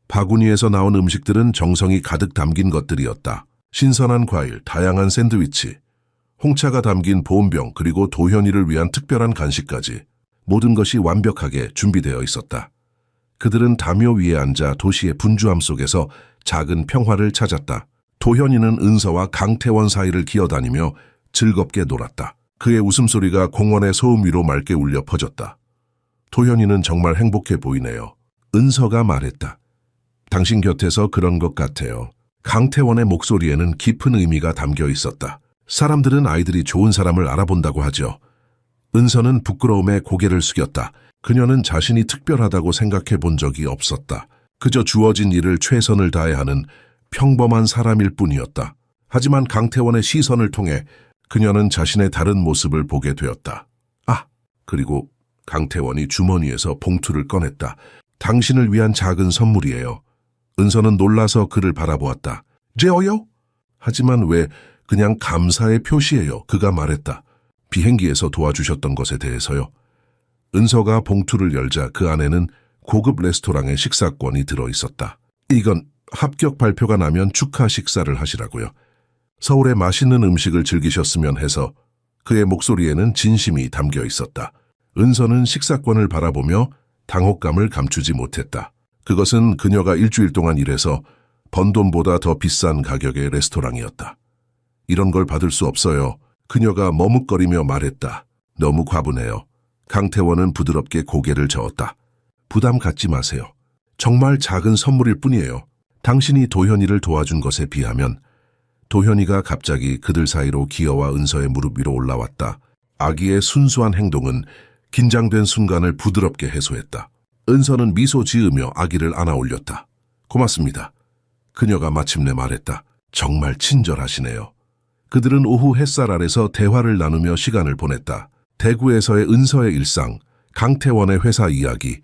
S1: 바구니에서 나온 음식들은 정성이 가득 담긴 것들이었다. 신선한 과일, 다양한 샌드위치, 홍차가 담긴 보온병, 그리고 도현이를 위한 특별한 간식까지 모든 것이 완벽하게 준비되어 있었다. 그들은 담요 위에 앉아 도시의 분주함 속에서 작은 평화를 찾았다. 도현이는 은서와 강태원 사이를 기어다니며 즐겁게 놀았다. 그의 웃음소리가 공원의 소음 위로 맑게 울려 퍼졌다. 도현이는 정말 행복해 보이네요. 은서가 말했다. 당신 곁에서 그런 것 같아요. 강태원의 목소리에는 깊은 의미가 담겨 있었다. 사람들은 아이들이 좋은 사람을 알아본다고 하죠. 은서는 부끄러움에 고개를 숙였다. 그녀는 자신이 특별하다고 생각해 본 적이 없었다. 그저 주어진 일을 최선을 다해 하는 평범한 사람일 뿐이었다. 하지만 강태원의 시선을 통해 그녀는 자신의 다른 모습을 보게 되었다. 아, 그리고 강태원이 주머니에서 봉투를 꺼냈다. 당신을 위한 작은 선물이에요. 은서는 놀라서 그를 바라보았다. 제어요? 하지만 왜 그냥 감사의 표시예요. 그가 말했다. 비행기에서 도와주셨던 것에 대해서요. 은서가 봉투를 열자 그 안에는 고급 레스토랑의 식사권이 들어있었다. 이건 합격 발표가 나면 축하 식사를 하시라고요. 서울의 맛있는 음식을 즐기셨으면 해서 그의 목소리에는 진심이 담겨 있었다. 은서는 식사권을 바라보며 당혹감을 감추지 못했다. 그것은 그녀가 일주일 동안 일해서 번 돈보다 더 비싼 가격의 레스토랑이었다. 이런 걸 받을 수 없어요. 그녀가 머뭇거리며 말했다. 너무 과분해요. 강태원은 부드럽게 고개를 저었다. 부담 갖지 마세요. 정말 작은 선물일 뿐이에요. 당신이 도현이를 도와준 것에 비하면. 도현이가 갑자기 그들 사이로 기어와 은서의 무릎 위로 올라왔다. 아기의 순수한 행동은 긴장된 순간을 부드럽게 해소했다. 은서는 미소 지으며 아기를 안아 올렸다. 고맙습니다. 그녀가 마침내 말했다. 정말 친절하시네요. 그들은 오후 햇살 아래서 대화를 나누며 시간을 보냈다. 대구에서의 은서의 일상, 강태원의 회사 이야기,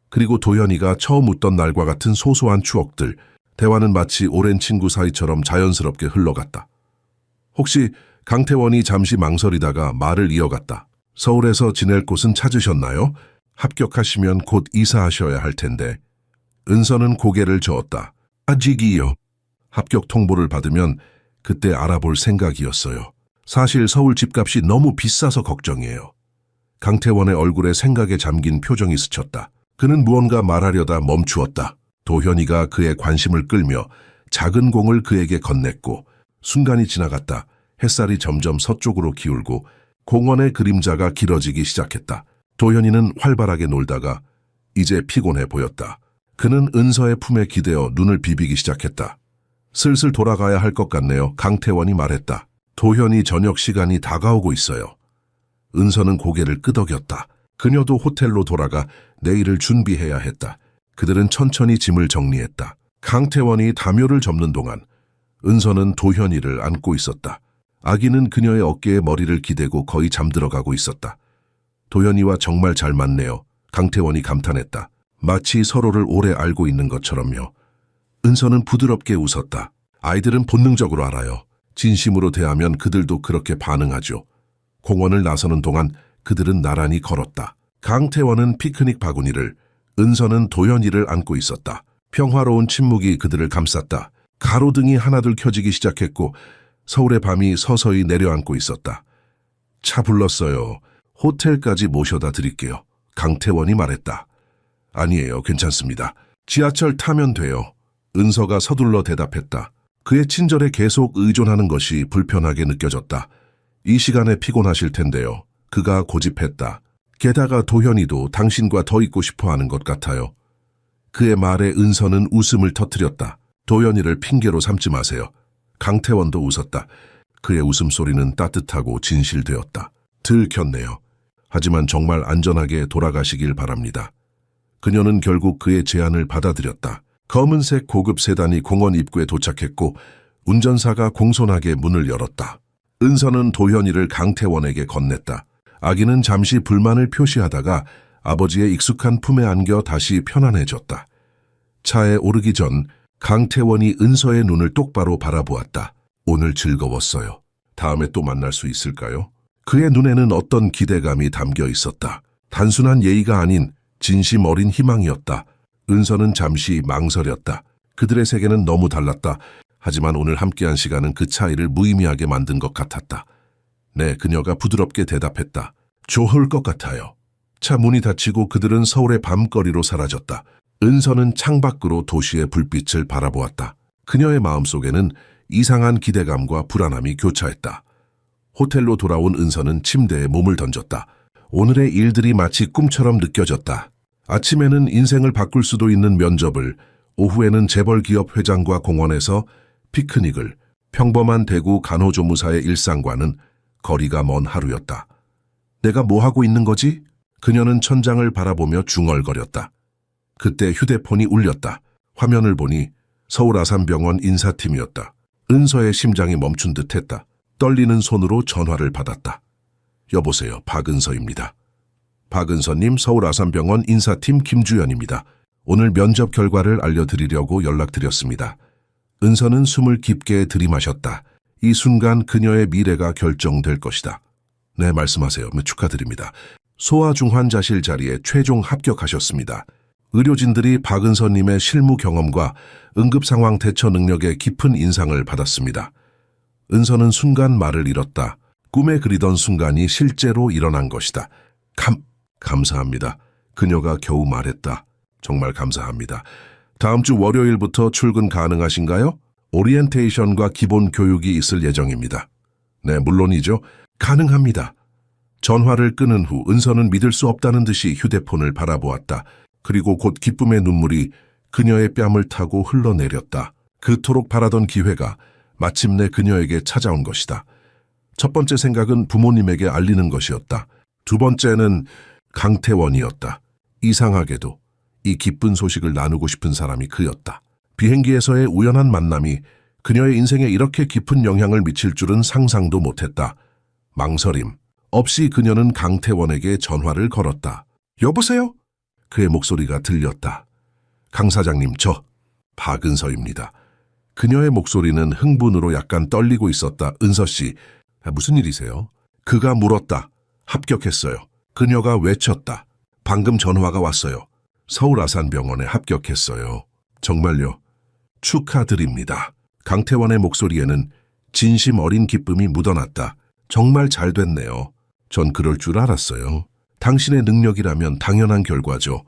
S1: 그리고 도현이가 처음 웃던 날과 같은 소소한 추억들, 대화는 마치 오랜 친구 사이처럼 자연스럽게 흘러갔다. 혹시 강태원이 잠시 망설이다가 말을 이어갔다. 서울에서 지낼 곳은 찾으셨나요? 합격하시면 곧 이사하셔야 할 텐데. 은서는 고개를 저었다. 아직이요. 합격 통보를 받으면 그때 알아볼 생각이었어요. 사실 서울 집값이 너무 비싸서 걱정이에요. 강태원의 얼굴에 생각에 잠긴 표정이 스쳤다. 그는 무언가 말하려다 멈추었다. 도현이가 그의 관심을 끌며 작은 공을 그에게 건넸고 순간이 지나갔다. 햇살이 점점 서쪽으로 기울고 공원의 그림자가 길어지기 시작했다. 도현이는 활발하게 놀다가 이제 피곤해 보였다. 그는 은서의 품에 기대어 눈을 비비기 시작했다. 슬슬 돌아가야 할 것 같네요. 강태원이 말했다. 도현이 저녁 시간이 다가오고 있어요. 은서는 고개를 끄덕였다. 그녀도 호텔로 돌아가 내일을 준비해야 했다. 그들은 천천히 짐을 정리했다. 강태원이 담요를 접는 동안 은서는 도현이를 안고 있었다. 아기는 그녀의 어깨에 머리를 기대고 거의 잠들어가고 있었다. 도현이와 정말 잘 맞네요. 강태원이 감탄했다. 마치 서로를 오래 알고 있는 것처럼요. 은서는 부드럽게 웃었다. 아이들은 본능적으로 알아요. 진심으로 대하면 그들도 그렇게 반응하죠. 공원을 나서는 동안 그들은 나란히 걸었다. 강태원은 피크닉 바구니를, 은서는 도현이를 안고 있었다. 평화로운 침묵이 그들을 감쌌다. 가로등이 하나둘 켜지기 시작했고 서울의 밤이 서서히 내려앉고 있었다. 차 불렀어요. 호텔까지 모셔다 드릴게요. 강태원이 말했다. 아니에요. 괜찮습니다. 지하철 타면 돼요. 은서가 서둘러 대답했다. 그의 친절에 계속 의존하는 것이 불편하게 느껴졌다. 이 시간에 피곤하실 텐데요. 그가 고집했다. 게다가 도현이도 당신과 더 있고 싶어 하는 것 같아요. 그의 말에 은서는 웃음을 터뜨렸다. 도현이를 핑계로 삼지 마세요. 강태원도 웃었다. 그의 웃음소리는 따뜻하고 진실되었다. 들켰네요. 하지만 정말 안전하게 돌아가시길 바랍니다. 그녀는 결국 그의 제안을 받아들였다. 검은색 고급 세단이 공원 입구에 도착했고 운전사가 공손하게 문을 열었다. 은서는 도현이를 강태원에게 건넸다. 아기는 잠시 불만을 표시하다가 아버지의 익숙한 품에 안겨 다시 편안해졌다. 차에 오르기 전 강태원이 은서의 눈을 똑바로 바라보았다. 오늘 즐거웠어요. 다음에 또 만날 수 있을까요? 그의 눈에는 어떤 기대감이 담겨 있었다. 단순한 예의가 아닌 진심 어린 희망이었다. 은서는 잠시 망설였다. 그들의 세계는 너무 달랐다. 하지만 오늘 함께한 시간은 그 차이를 무의미하게 만든 것 같았다. 네, 그녀가 부드럽게 대답했다. 좋을 것 같아요. 차 문이 닫히고 그들은 서울의 밤거리로 사라졌다. 은서는 창밖으로 도시의 불빛을 바라보았다. 그녀의 마음속에는 이상한 기대감과 불안함이 교차했다. 호텔로 돌아온 은서는 침대에 몸을 던졌다. 오늘의 일들이 마치 꿈처럼 느껴졌다. 아침에는 인생을 바꿀 수도 있는 면접을, 오후에는 재벌 기업 회장과 공원에서 피크닉을, 평범한 대구 간호조무사의 일상과는 거리가 먼 하루였다. 내가 뭐 하고 있는 거지? 그녀는 천장을 바라보며 중얼거렸다. 그때 휴대폰이 울렸다. 화면을 보니 서울 아산병원 인사팀이었다. 은서의 심장이 멈춘 듯했다. 떨리는 손으로 전화를 받았다. 여보세요, 박은서입니다. 박은서님, 서울 아산병원 인사팀 김주연입니다. 오늘 면접 결과를 알려드리려고 연락드렸습니다. 은서는 숨을 깊게 들이마셨다. 이 순간 그녀의 미래가 결정될 것이다. 네, 말씀하세요. 축하드립니다. 소아중환자실 자리에 최종 합격하셨습니다. 의료진들이 박은서님의 실무 경험과 응급상황 대처 능력에 깊은 인상을 받았습니다. 은서는 순간 말을 잃었다. 꿈에 그리던 순간이 실제로 일어난 것이다. 감사합니다. 그녀가 겨우 말했다. 정말 감사합니다. 다음 주 월요일부터 출근 가능하신가요? 오리엔테이션과 기본 교육이 있을 예정입니다. 네, 물론이죠. 가능합니다. 전화를 끊은 후 은서는 믿을 수 없다는 듯이 휴대폰을 바라보았다. 그리고 곧 기쁨의 눈물이 그녀의 뺨을 타고 흘러내렸다. 그토록 바라던 기회가 마침내 그녀에게 찾아온 것이다. 첫 번째 생각은 부모님에게 알리는 것이었다. 두 번째는 강태원이었다. 이상하게도 이 기쁜 소식을 나누고 싶은 사람이 그였다. 비행기에서의 우연한 만남이 그녀의 인생에 이렇게 깊은 영향을 미칠 줄은 상상도 못했다. 망설임 없이 그녀는 강태원에게 전화를 걸었다. 여보세요? 그의 목소리가 들렸다. 강 사장님, 저 박은서입니다. 그녀의 목소리는 흥분으로 약간 떨리고 있었다. 은서 씨, 무슨 일이세요? 그가 물었다. 합격했어요. 그녀가 외쳤다. 방금 전화가 왔어요. 서울 아산병원에 합격했어요. 정말요? 축하드립니다. 강태원의 목소리에는 진심 어린 기쁨이 묻어났다. 정말 잘 됐네요. 전 그럴 줄 알았어요. 당신의 능력이라면 당연한 결과죠.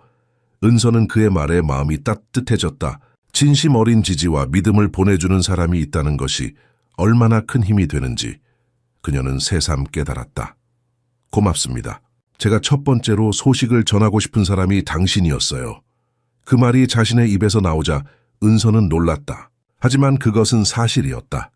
S1: 은서는 그의 말에 마음이 따뜻해졌다. 진심 어린 지지와 믿음을 보내주는 사람이 있다는 것이 얼마나 큰 힘이 되는지 그녀는 새삼 깨달았다. 고맙습니다. 제가 첫 번째로 소식을 전하고 싶은 사람이 당신이었어요. 그 말이 자신의 입에서 나오자 은서는 놀랐다. 하지만 그것은 사실이었다.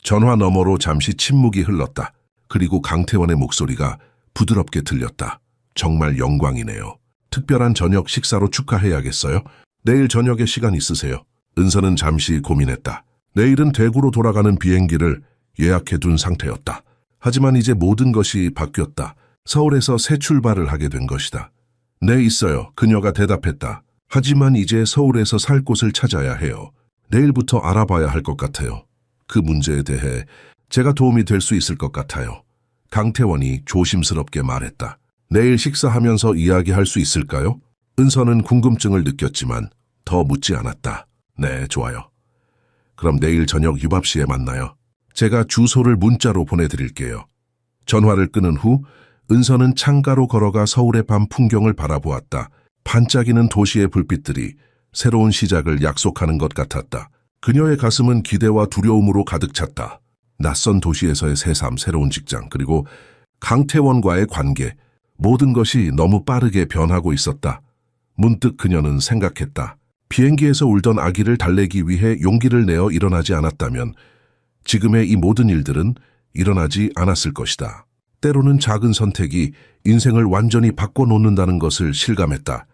S1: 전화 너머로 잠시 침묵이 흘렀다. 그리고 강태원의 목소리가 부드럽게 들렸다. 정말 영광이네요. 특별한 저녁 식사로 축하해야겠어요? 내일 저녁에 시간 있으세요? 은서는 잠시 고민했다. 내일은 대구로 돌아가는 비행기를 예약해둔 상태였다. 하지만 이제 모든 것이 바뀌었다. 서울에서 새 출발을 하게 된 것이다. 네, 있어요. 그녀가 대답했다. 하지만 이제 서울에서 살 곳을 찾아야 해요. 내일부터 알아봐야 할 것 같아요. 그 문제에 대해 제가 도움이 될 수 있을 것 같아요. 강태원이 조심스럽게 말했다. 내일 식사하면서 이야기할 수 있을까요? 은서는 궁금증을 느꼈지만 더 묻지 않았다. 네, 좋아요. 그럼 내일 저녁 유밥시에 만나요. 제가 주소를 문자로 보내드릴게요. 전화를 끊은 후 은서는 창가로 걸어가 서울의 밤 풍경을 바라보았다. 반짝이는 도시의 불빛들이 새로운 시작을 약속하는 것 같았다. 그녀의 가슴은 기대와 두려움으로 가득 찼다. 낯선 도시에서의 새삼, 새로운 직장, 그리고 강태원과의 관계, 모든 것이 너무 빠르게 변하고 있었다. 문득 그녀는 생각했다. 비행기에서 울던 아기를 달래기 위해 용기를 내어 일어나지 않았다면 지금의 이 모든 일들은 일어나지 않았을 것이다. 때로는 작은 선택이 인생을 완전히 바꿔놓는다는 것을 실감했다.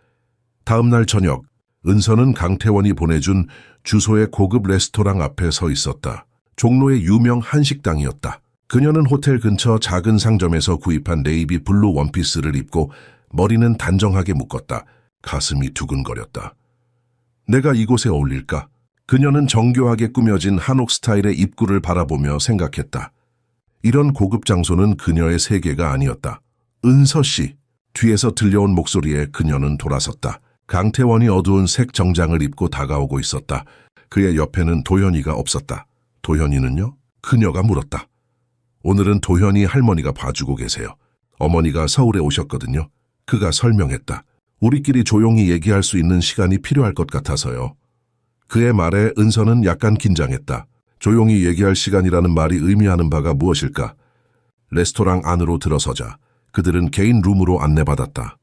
S1: 다음 날 저녁, 은서는 강태원이 보내준 주소의 고급 레스토랑 앞에 서 있었다. 종로의 유명 한식당이었다. 그녀는 호텔 근처 작은 상점에서 구입한 네이비 블루 원피스를 입고 머리는 단정하게 묶었다. 가슴이 두근거렸다. 내가 이곳에 어울릴까? 그녀는 정교하게 꾸며진 한옥 스타일의 입구를 바라보며 생각했다. 이런 고급 장소는 그녀의 세계가 아니었다. 은서 씨, 뒤에서 들려온 목소리에 그녀는 돌아섰다. 강태원이 어두운 색 정장을 입고 다가오고 있었다. 그의 옆에는 도현이가 없었다. 도현이는요? 그녀가 물었다. 오늘은 도현이 할머니가 봐주고 계세요. 어머니가 서울에 오셨거든요. 그가 설명했다. 우리끼리 조용히 얘기할 수 있는 시간이 필요할 것 같아서요. 그의 말에 은서는 약간 긴장했다. 조용히 얘기할 시간이라는 말이 의미하는 바가 무엇일까? 레스토랑 안으로 들어서자 그들은 개인 룸으로 안내받았다.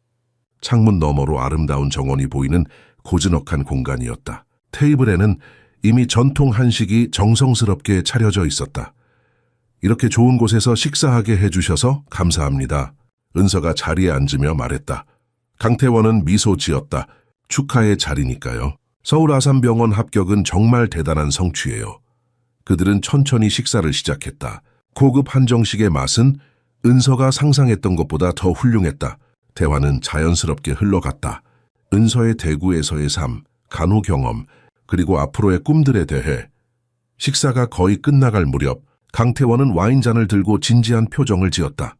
S1: 창문 너머로 아름다운 정원이 보이는 고즈넉한 공간이었다. 테이블에는 이미 전통 한식이 정성스럽게 차려져 있었다. 이렇게 좋은 곳에서 식사하게 해주셔서 감사합니다. 은서가 자리에 앉으며 말했다. 강태원은 미소 지었다. 축하의 자리니까요. 서울 아산병원 합격은 정말 대단한 성취예요. 그들은 천천히 식사를 시작했다. 고급 한정식의 맛은 은서가 상상했던 것보다 더 훌륭했다. 대화는 자연스럽게 흘러갔다. 은서의 대구에서의 삶, 간호 경험, 그리고 앞으로의 꿈들에 대해. 식사가 거의 끝나갈 무렵 강태원은 와인잔을 들고 진지한 표정을 지었다.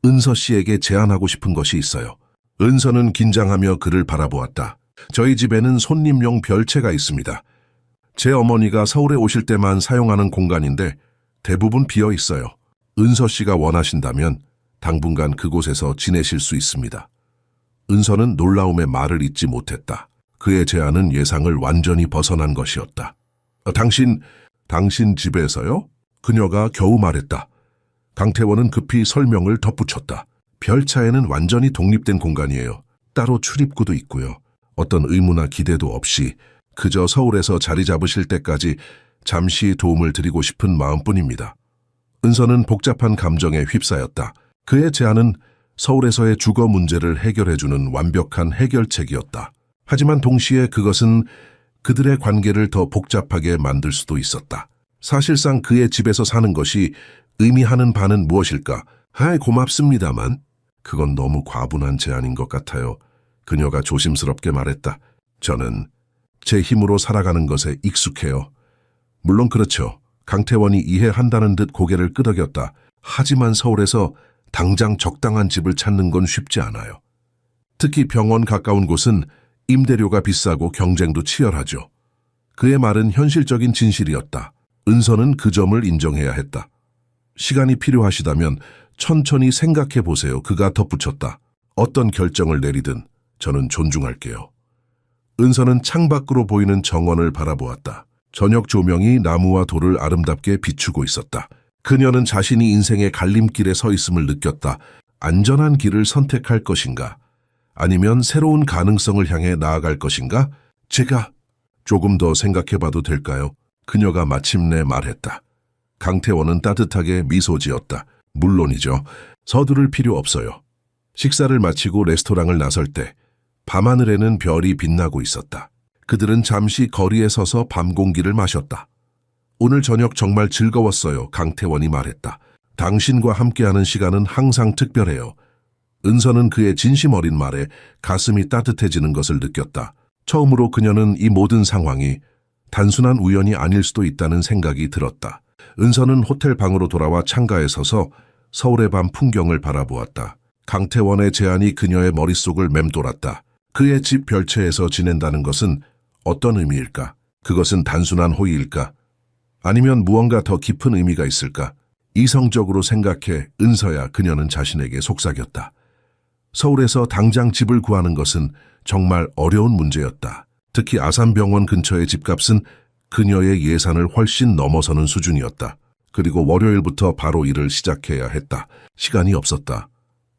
S1: 은서 씨에게 제안하고 싶은 것이 있어요. 은서는 긴장하며 그를 바라보았다. 저희 집에는 손님용 별채가 있습니다. 제 어머니가 서울에 오실 때만 사용하는 공간인데 대부분 비어 있어요. 은서 씨가 원하신다면 당분간 그곳에서 지내실 수 있습니다. 은서는 놀라움에 말을 잇지 못했다. 그의 제안은 예상을 완전히 벗어난 것이었다. 당신 집에서요? 그녀가 겨우 말했다. 강태원은 급히 설명을 덧붙였다. 별차에는 완전히 독립된 공간이에요. 따로 출입구도 있고요. 어떤 의무나 기대도 없이 그저 서울에서 자리 잡으실 때까지 잠시 도움을 드리고 싶은 마음뿐입니다. 은서는 복잡한 감정에 휩싸였다. 그의 제안은 서울에서의 주거 문제를 해결해주는 완벽한 해결책이었다. 하지만 동시에 그것은 그들의 관계를 더 복잡하게 만들 수도 있었다. 사실상 그의 집에서 사는 것이 의미하는 바는 무엇일까? 고맙습니다만 그건 너무 과분한 제안인 것 같아요. 그녀가 조심스럽게 말했다. 저는 제 힘으로 살아가는 것에 익숙해요. 물론 그렇죠. 강태원이 이해한다는 듯 고개를 끄덕였다. 하지만 서울에서 당장 적당한 집을 찾는 건 쉽지 않아요. 특히 병원 가까운 곳은 임대료가 비싸고 경쟁도 치열하죠. 그의 말은 현실적인 진실이었다. 은서는 그 점을 인정해야 했다. 시간이 필요하시다면 천천히 생각해 보세요. 그가 덧붙였다. 어떤 결정을 내리든 저는 존중할게요. 은서는 창밖으로 보이는 정원을 바라보았다. 저녁 조명이 나무와 돌을 아름답게 비추고 있었다. 그녀는 자신이 인생의 갈림길에 서 있음을 느꼈다. 안전한 길을 선택할 것인가? 아니면 새로운 가능성을 향해 나아갈 것인가? 제가 조금 더 생각해봐도 될까요? 그녀가 마침내 말했다. 강태원은 따뜻하게 미소 지었다. 물론이죠. 서두를 필요 없어요. 식사를 마치고 레스토랑을 나설 때 밤하늘에는 별이 빛나고 있었다. 그들은 잠시 거리에 서서 밤 공기를 마셨다. 오늘 저녁 정말 즐거웠어요. 강태원이 말했다. 당신과 함께하는 시간은 항상 특별해요. 은서는 그의 진심 어린 말에 가슴이 따뜻해지는 것을 느꼈다. 처음으로 그녀는 이 모든 상황이 단순한 우연이 아닐 수도 있다는 생각이 들었다. 은서는 호텔 방으로 돌아와 창가에 서서 서울의 밤 풍경을 바라보았다. 강태원의 제안이 그녀의 머릿속을 맴돌았다. 그의 집 별채에서 지낸다는 것은 어떤 의미일까? 그것은 단순한 호의일까? 아니면 무언가 더 깊은 의미가 있을까? 이성적으로 생각해 은서야 그녀는 자신에게 속삭였다. 서울에서 당장 집을 구하는 것은 정말 어려운 문제였다. 특히 아산병원 근처의 집값은 그녀의 예산을 훨씬 넘어서는 수준이었다. 그리고 월요일부터 바로 일을 시작해야 했다. 시간이 없었다.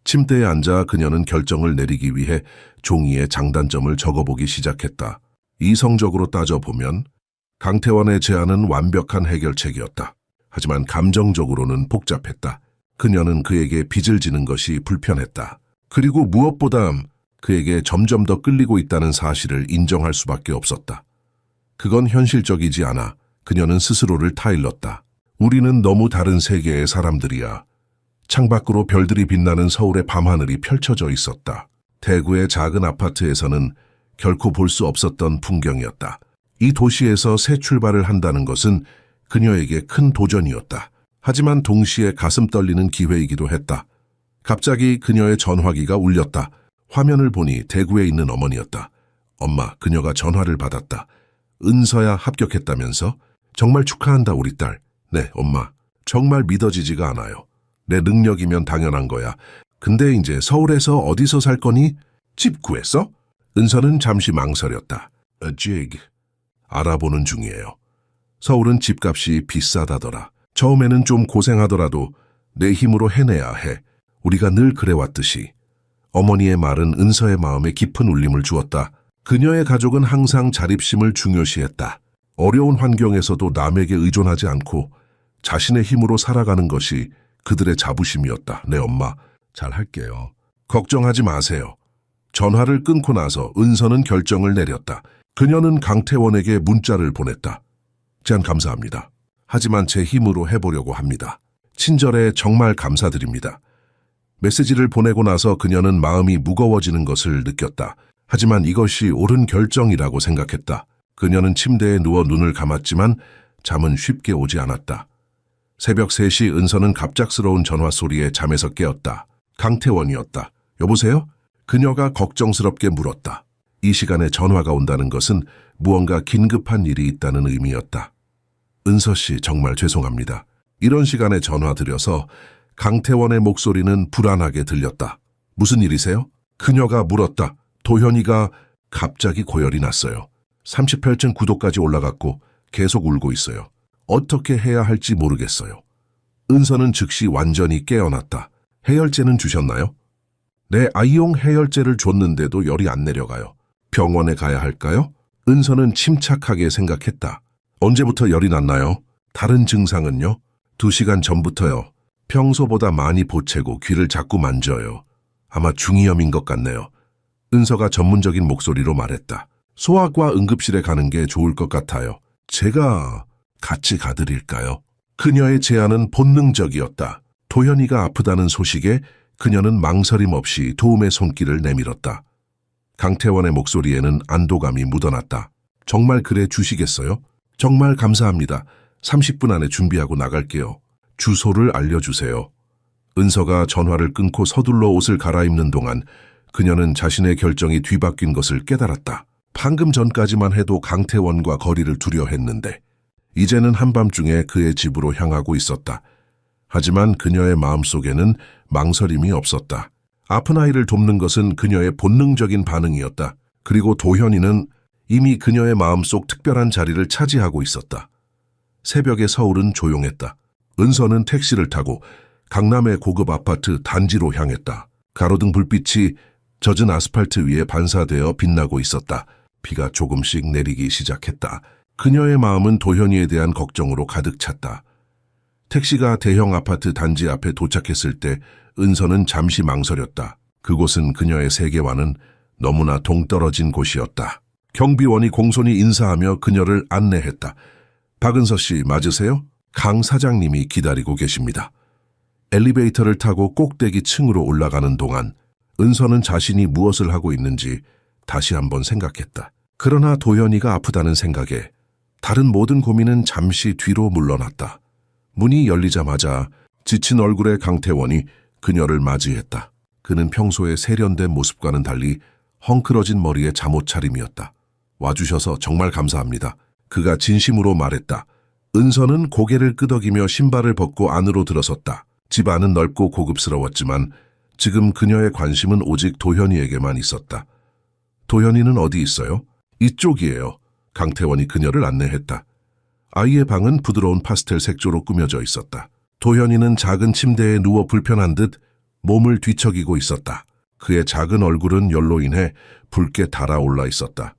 S1: 침대에 앉아 그녀는 결정을 내리기 위해 종이에 장단점을 적어보기 시작했다. 이성적으로 따져보면 강태원의 제안은 완벽한 해결책이었다. 하지만 감정적으로는 복잡했다. 그녀는 그에게 빚을 지는 것이 불편했다. 그리고 무엇보다 그에게 점점 더 끌리고 있다는 사실을 인정할 수밖에 없었다. 그건 현실적이지 않아. 그녀는 스스로를 타일렀다. 우리는 너무 다른 세계의 사람들이야. 창밖으로 별들이 빛나는 서울의 밤하늘이 펼쳐져 있었다. 대구의 작은 아파트에서는 결코 볼 수 없었던 풍경이었다. 이 도시에서 새 출발을 한다는 것은 그녀에게 큰 도전이었다. 하지만 동시에 가슴 떨리는 기회이기도 했다. 갑자기 그녀의 전화기가 울렸다. 화면을 보니 대구에 있는 어머니였다. 엄마, 그녀가 전화를 받았다. 은서야 합격했다면서? 정말 축하한다, 우리 딸. 네, 엄마. 정말 믿어지지가 않아요. 내 능력이면 당연한 거야. 근데 이제 서울에서 어디서 살 거니? 집 구했어? 은서는 잠시 망설였다. 아직 알아보는 중이에요. 서울은 집값이 비싸다더라. 처음에는 좀 고생하더라도 내 힘으로 해내야 해. 우리가 늘 그래왔듯이. 어머니의 말은 은서의 마음에 깊은 울림을 주었다. 그녀의 가족은 항상 자립심을 중요시했다. 어려운 환경에서도 남에게 의존하지 않고 자신의 힘으로 살아가는 것이 그들의 자부심이었다. 네, 엄마. 잘할게요. 걱정하지 마세요. 전화를 끊고 나서 은서는 결정을 내렸다. 그녀는 강태원에게 문자를 보냈다. 제안 감사합니다. 하지만 제 힘으로 해보려고 합니다. 친절해 정말 감사드립니다. 메시지를 보내고 나서 그녀는 마음이 무거워지는 것을 느꼈다. 하지만 이것이 옳은 결정이라고 생각했다. 그녀는 침대에 누워 눈을 감았지만 잠은 쉽게 오지 않았다. 새벽 3시 은서는 갑작스러운 전화 소리에 잠에서 깨었다. 강태원이었다. 여보세요? 그녀가 걱정스럽게 물었다. 이 시간에 전화가 온다는 것은 무언가 긴급한 일이 있다는 의미였다. 은서 씨, 정말 죄송합니다. 이런 시간에 전화 드려서. 강태원의 목소리는 불안하게 들렸다. 무슨 일이세요? 그녀가 물었다. 도현이가 갑자기 고열이 났어요. 38층 구도까지 올라갔고 계속 울고 있어요. 어떻게 해야 할지 모르겠어요. 은서는 즉시 완전히 깨어났다. 해열제는 주셨나요? 네, 아이용 해열제를 줬는데도 열이 안 내려가요. 병원에 가야 할까요? 은서는 침착하게 생각했다. 언제부터 열이 났나요? 다른 증상은요? 2시간 전부터요. 평소보다 많이 보채고 귀를 자꾸 만져요. 아마 중이염인 것 같네요. 은서가 전문적인 목소리로 말했다. 소아과 응급실에 가는 게 좋을 것 같아요. 제가 같이 가드릴까요? 그녀의 제안은 본능적이었다. 도현이가 아프다는 소식에 그녀는 망설임 없이 도움의 손길을 내밀었다. 강태원의 목소리에는 안도감이 묻어났다. 정말 그래 주시겠어요? 정말 감사합니다. 30분 안에 준비하고 나갈게요. 주소를 알려주세요. 은서가 전화를 끊고 서둘러 옷을 갈아입는 동안 그녀는 자신의 결정이 뒤바뀐 것을 깨달았다. 방금 전까지만 해도 강태원과 거리를 두려 했는데 이제는 한밤중에 그의 집으로 향하고 있었다. 하지만 그녀의 마음속에는 망설임이 없었다. 아픈 아이를 돕는 것은 그녀의 본능적인 반응이었다. 그리고 도현이는 이미 그녀의 마음속 특별한 자리를 차지하고 있었다. 새벽의 서울은 조용했다. 은서는 택시를 타고 강남의 고급 아파트 단지로 향했다. 가로등 불빛이 젖은 아스팔트 위에 반사되어 빛나고 있었다. 비가 조금씩 내리기 시작했다. 그녀의 마음은 도현이에 대한 걱정으로 가득 찼다. 택시가 대형 아파트 단지 앞에 도착했을 때 은서는 잠시 망설였다. 그곳은 그녀의 세계와는 너무나 동떨어진 곳이었다. 경비원이 공손히 인사하며 그녀를 안내했다. 박은서 씨 맞으세요? 강 사장님이 기다리고 계십니다. 엘리베이터를 타고 꼭대기 층으로 올라가는 동안 은서는 자신이 무엇을 하고 있는지 다시 한번 생각했다. 그러나 도현이가 아프다는 생각에 다른 모든 고민은 잠시 뒤로 물러났다. 문이 열리자마자 지친 얼굴의 강태원이 그녀를 맞이했다. 그는 평소의 세련된 모습과는 달리 헝클어진 머리에 잠옷 차림이었다. 와주셔서 정말 감사합니다. 그가 진심으로 말했다. 은서는 고개를 끄덕이며 신발을 벗고 안으로 들어섰다. 집 안은 넓고 고급스러웠지만 지금 그녀의 관심은 오직 도현이에게만 있었다. 도현이는 어디 있어요? 이쪽이에요. 강태원이 그녀를 안내했다. 아이의 방은 부드러운 파스텔 색조로 꾸며져 있었다. 도현이는 작은 침대에 누워 불편한 듯 몸을 뒤척이고 있었다. 그의 작은 얼굴은 열로 인해 붉게 달아올라 있었다.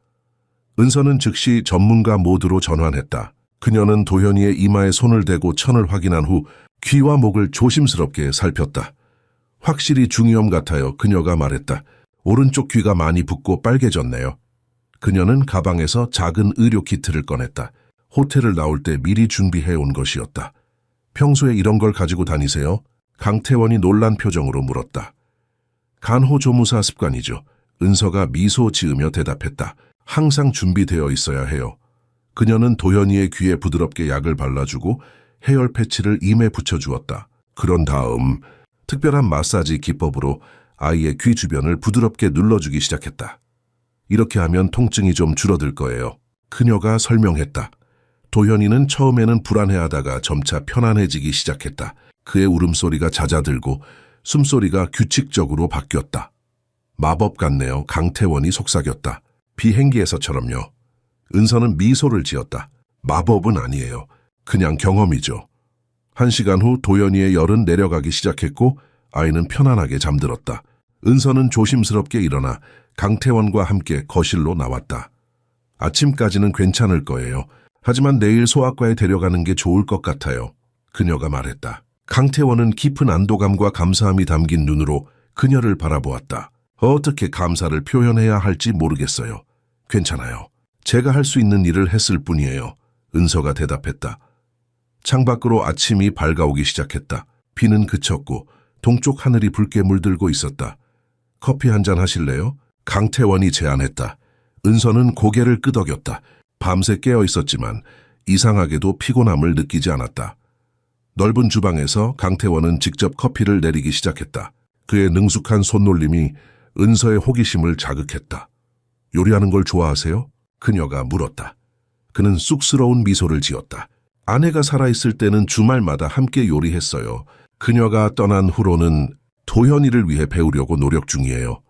S1: 은서는 즉시 전문가 모드로 전환했다. 그녀는 도현이의 이마에 손을 대고 천을 확인한 후 귀와 목을 조심스럽게 살폈다. 확실히 중이염 같아요. 그녀가 말했다. 오른쪽 귀가 많이 붓고 빨개졌네요. 그녀는 가방에서 작은 의료 키트를 꺼냈다. 호텔을 나올 때 미리 준비해 온 것이었다. 평소에 이런 걸 가지고 다니세요? 강태원이 놀란 표정으로 물었다. 간호조무사 습관이죠. 은서가 미소 지으며 대답했다. 항상 준비되어 있어야 해요. 그녀는 도현이의 귀에 부드럽게 약을 발라주고 해열 패치를 임에 붙여주었다. 그런 다음 특별한 마사지 기법으로 아이의 귀 주변을 부드럽게 눌러주기 시작했다. 이렇게 하면 통증이 좀 줄어들 거예요. 그녀가 설명했다. 도현이는 처음에는 불안해하다가 점차 편안해지기 시작했다. 그의 울음소리가 잦아들고 숨소리가 규칙적으로 바뀌었다. 마법 같네요. 강태원이 속삭였다. 비행기에서처럼요. 은서는 미소를 지었다. 마법은 아니에요. 그냥 경험이죠. 1시간 후 도현이의 열은 내려가기 시작했고 아이는 편안하게 잠들었다. 은서는 조심스럽게 일어나 강태원과 함께 거실로 나왔다. 아침까지는 괜찮을 거예요. 하지만 내일 소아과에 데려가는 게 좋을 것 같아요. 그녀가 말했다. 강태원은 깊은 안도감과 감사함이 담긴 눈으로 그녀를 바라보았다. 어떻게 감사를 표현해야 할지 모르겠어요. 괜찮아요. 제가 할 수 있는 일을 했을 뿐이에요. 은서가 대답했다. 창밖으로 아침이 밝아오기 시작했다. 비는 그쳤고 동쪽 하늘이 붉게 물들고 있었다. 커피 한잔 하실래요? 강태원이 제안했다. 은서는 고개를 끄덕였다. 밤새 깨어 있었지만 이상하게도 피곤함을 느끼지 않았다. 넓은 주방에서 강태원은 직접 커피를 내리기 시작했다. 그의 능숙한 손놀림이 은서의 호기심을 자극했다. 요리하는 걸 좋아하세요? 그녀가 물었다. 그는 쑥스러운 미소를 지었다. 아내가 살아있을 때는 주말마다 함께 요리했어요. 그녀가 떠난 후로는 도현이를 위해 배우려고 노력 중이에요.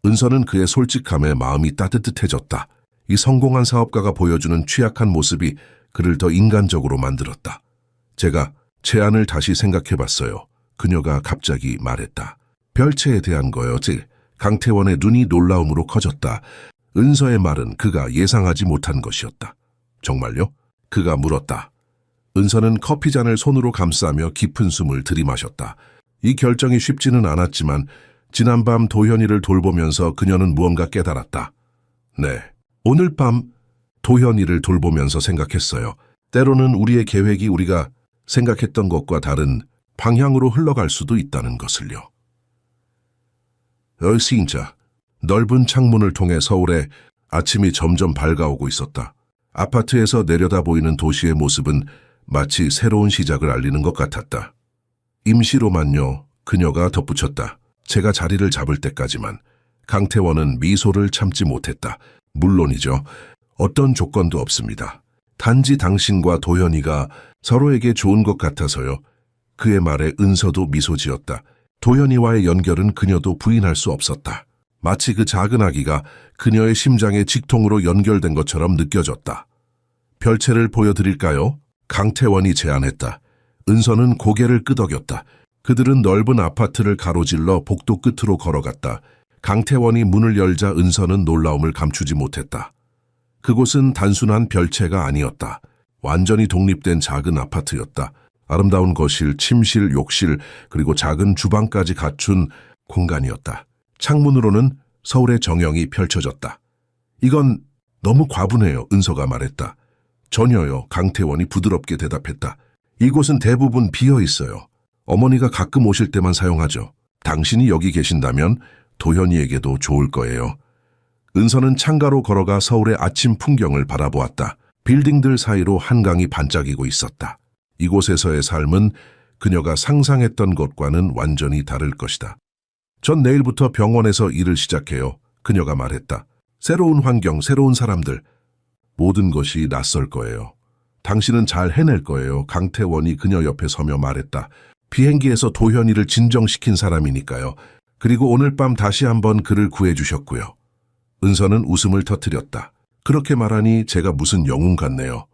S1: 은서는 그의 솔직함에 마음이 따뜻해졌다. 이 성공한 사업가가 보여주는 취약한 모습이 그를 더 인간적으로 만들었다. 제가 제안을 다시 생각해봤어요. 그녀가 갑자기 말했다. 별채에 대한 거였지. 강태원의 눈이 놀라움으로 커졌다. 은서의 말은 그가 예상하지 못한 것이었다. 정말요? 그가 물었다. 은서는 커피잔을 손으로 감싸며 깊은 숨을 들이마셨다. 이 결정이 쉽지는 않았지만 지난밤 도현이를 돌보면서 그녀는 무언가 깨달았다. 네, 오늘 밤 도현이를 돌보면서 생각했어요. 때로는 우리의 계획이 우리가 생각했던 것과 다른 방향으로 흘러갈 수도 있다는 것을요. 진짜 넓은 창문을 통해 서울의 아침이 점점 밝아오고 있었다. 아파트에서 내려다 보이는 도시의 모습은 마치 새로운 시작을 알리는 것 같았다. 임시로만요, 그녀가 덧붙였다. 제가 자리를 잡을 때까지만. 강태원은 미소를 참지 못했다. 물론이죠. 어떤 조건도 없습니다. 단지 당신과 도현이가 서로에게 좋은 것 같아서요. 그의 말에 은서도 미소 지었다. 도현이와의 연결은 그녀도 부인할 수 없었다. 마치 그 작은 아기가 그녀의 심장의 직통으로 연결된 것처럼 느껴졌다. 별채를 보여드릴까요? 강태원이 제안했다. 은서는 고개를 끄덕였다. 그들은 넓은 아파트를 가로질러 복도 끝으로 걸어갔다. 강태원이 문을 열자 은서는 놀라움을 감추지 못했다. 그곳은 단순한 별채가 아니었다. 완전히 독립된 작은 아파트였다. 아름다운 거실, 침실, 욕실, 그리고 작은 주방까지 갖춘 공간이었다. 창문으로는 서울의 정영이 펼쳐졌다. 이건 너무 과분해요, 은서가 말했다. 전혀요, 강태원이 부드럽게 대답했다. 이곳은 대부분 비어 있어요. 어머니가 가끔 오실 때만 사용하죠. 당신이 여기 계신다면 도현이에게도 좋을 거예요. 은서는 창가로 걸어가 서울의 아침 풍경을 바라보았다. 빌딩들 사이로 한강이 반짝이고 있었다. 이곳에서의 삶은 그녀가 상상했던 것과는 완전히 다를 것이다. 전 내일부터 병원에서 일을 시작해요. 그녀가 말했다. 새로운 환경, 새로운 사람들. 모든 것이 낯설 거예요. 당신은 잘 해낼 거예요. 강태원이 그녀 옆에 서며 말했다. 비행기에서 도현이를 진정시킨 사람이니까요. 그리고 오늘 밤 다시 한번 그를 구해주셨고요. 은서는 웃음을 터뜨렸다. 그렇게 말하니 제가 무슨 영웅 같네요.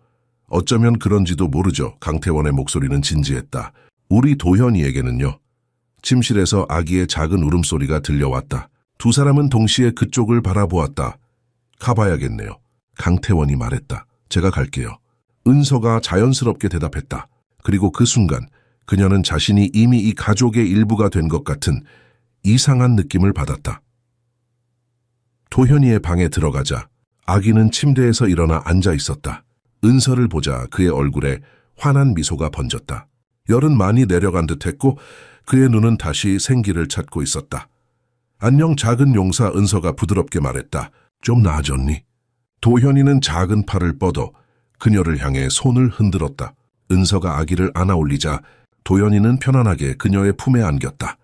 S1: 어쩌면 그런지도 모르죠. 강태원의 목소리는 진지했다. 우리 도현이에게는요. 침실에서 아기의 작은 울음소리가 들려왔다. 두 사람은 동시에 그쪽을 바라보았다. 가봐야겠네요. 강태원이 말했다. 제가 갈게요. 은서가 자연스럽게 대답했다. 그리고 그 순간 그녀는 자신이 이미 이 가족의 일부가 된 것 같은 이상한 느낌을 받았다. 도현이의 방에 들어가자 아기는 침대에서 일어나 앉아 있었다. 은서를 보자 그의 얼굴에 환한 미소가 번졌다. 열은 많이 내려간 듯했고 그의 눈은 다시 생기를 찾고 있었다. 안녕 작은 용사, 은서가 부드럽게 말했다. 좀 나아졌니? 도현이는 작은 팔을 뻗어 그녀를 향해 손을 흔들었다. 은서가 아기를 안아 올리자 도현이는 편안하게 그녀의 품에 안겼다.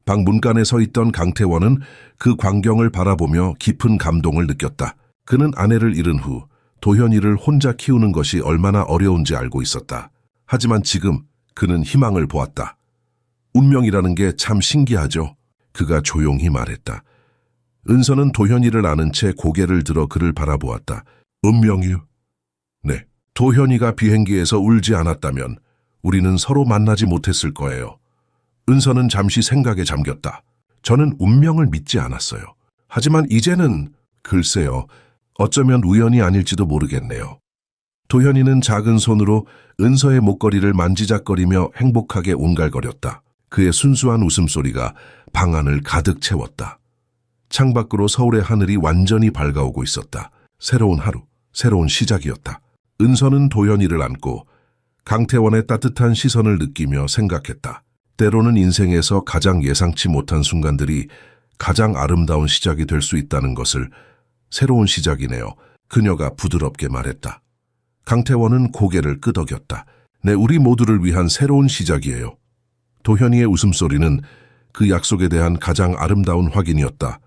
S1: 방 문간에 서 있던 강태원은 그 광경을 바라보며 깊은 감동을 느꼈다. 그는 아내를 잃은 후 도현이를 혼자 키우는 것이 얼마나 어려운지 알고 있었다. 하지만 지금 그는 희망을 보았다. 운명이라는 게 참 신기하죠. 그가 조용히 말했다. 은서는 도현이를 안은 채 고개를 들어 그를 바라보았다. 운명이요? 네. 도현이가 비행기에서 울지 않았다면 우리는 서로 만나지 못했을 거예요. 은서는 잠시 생각에 잠겼다. 저는 운명을 믿지 않았어요. 하지만 이제는 글쎄요. 어쩌면 우연이 아닐지도 모르겠네요. 도현이는 작은 손으로 은서의 목걸이를 만지작거리며 행복하게 옹갈거렸다. 그의 순수한 웃음소리가 방 안을 가득 채웠다. 창밖으로 서울의 하늘이 완전히 밝아오고 있었다. 새로운 하루, 새로운 시작이었다. 은서는 도현이를 안고 강태원의 따뜻한 시선을 느끼며 생각했다. 때로는 인생에서 가장 예상치 못한 순간들이 가장 아름다운 시작이 될 수 있다는 것을. 새로운 시작이네요. 그녀가 부드럽게 말했다. 강태원은 고개를 끄덕였다. 네, 우리 모두를 위한 새로운 시작이에요. 도현이의 웃음소리는 그 약속에 대한 가장 아름다운 확인이었다.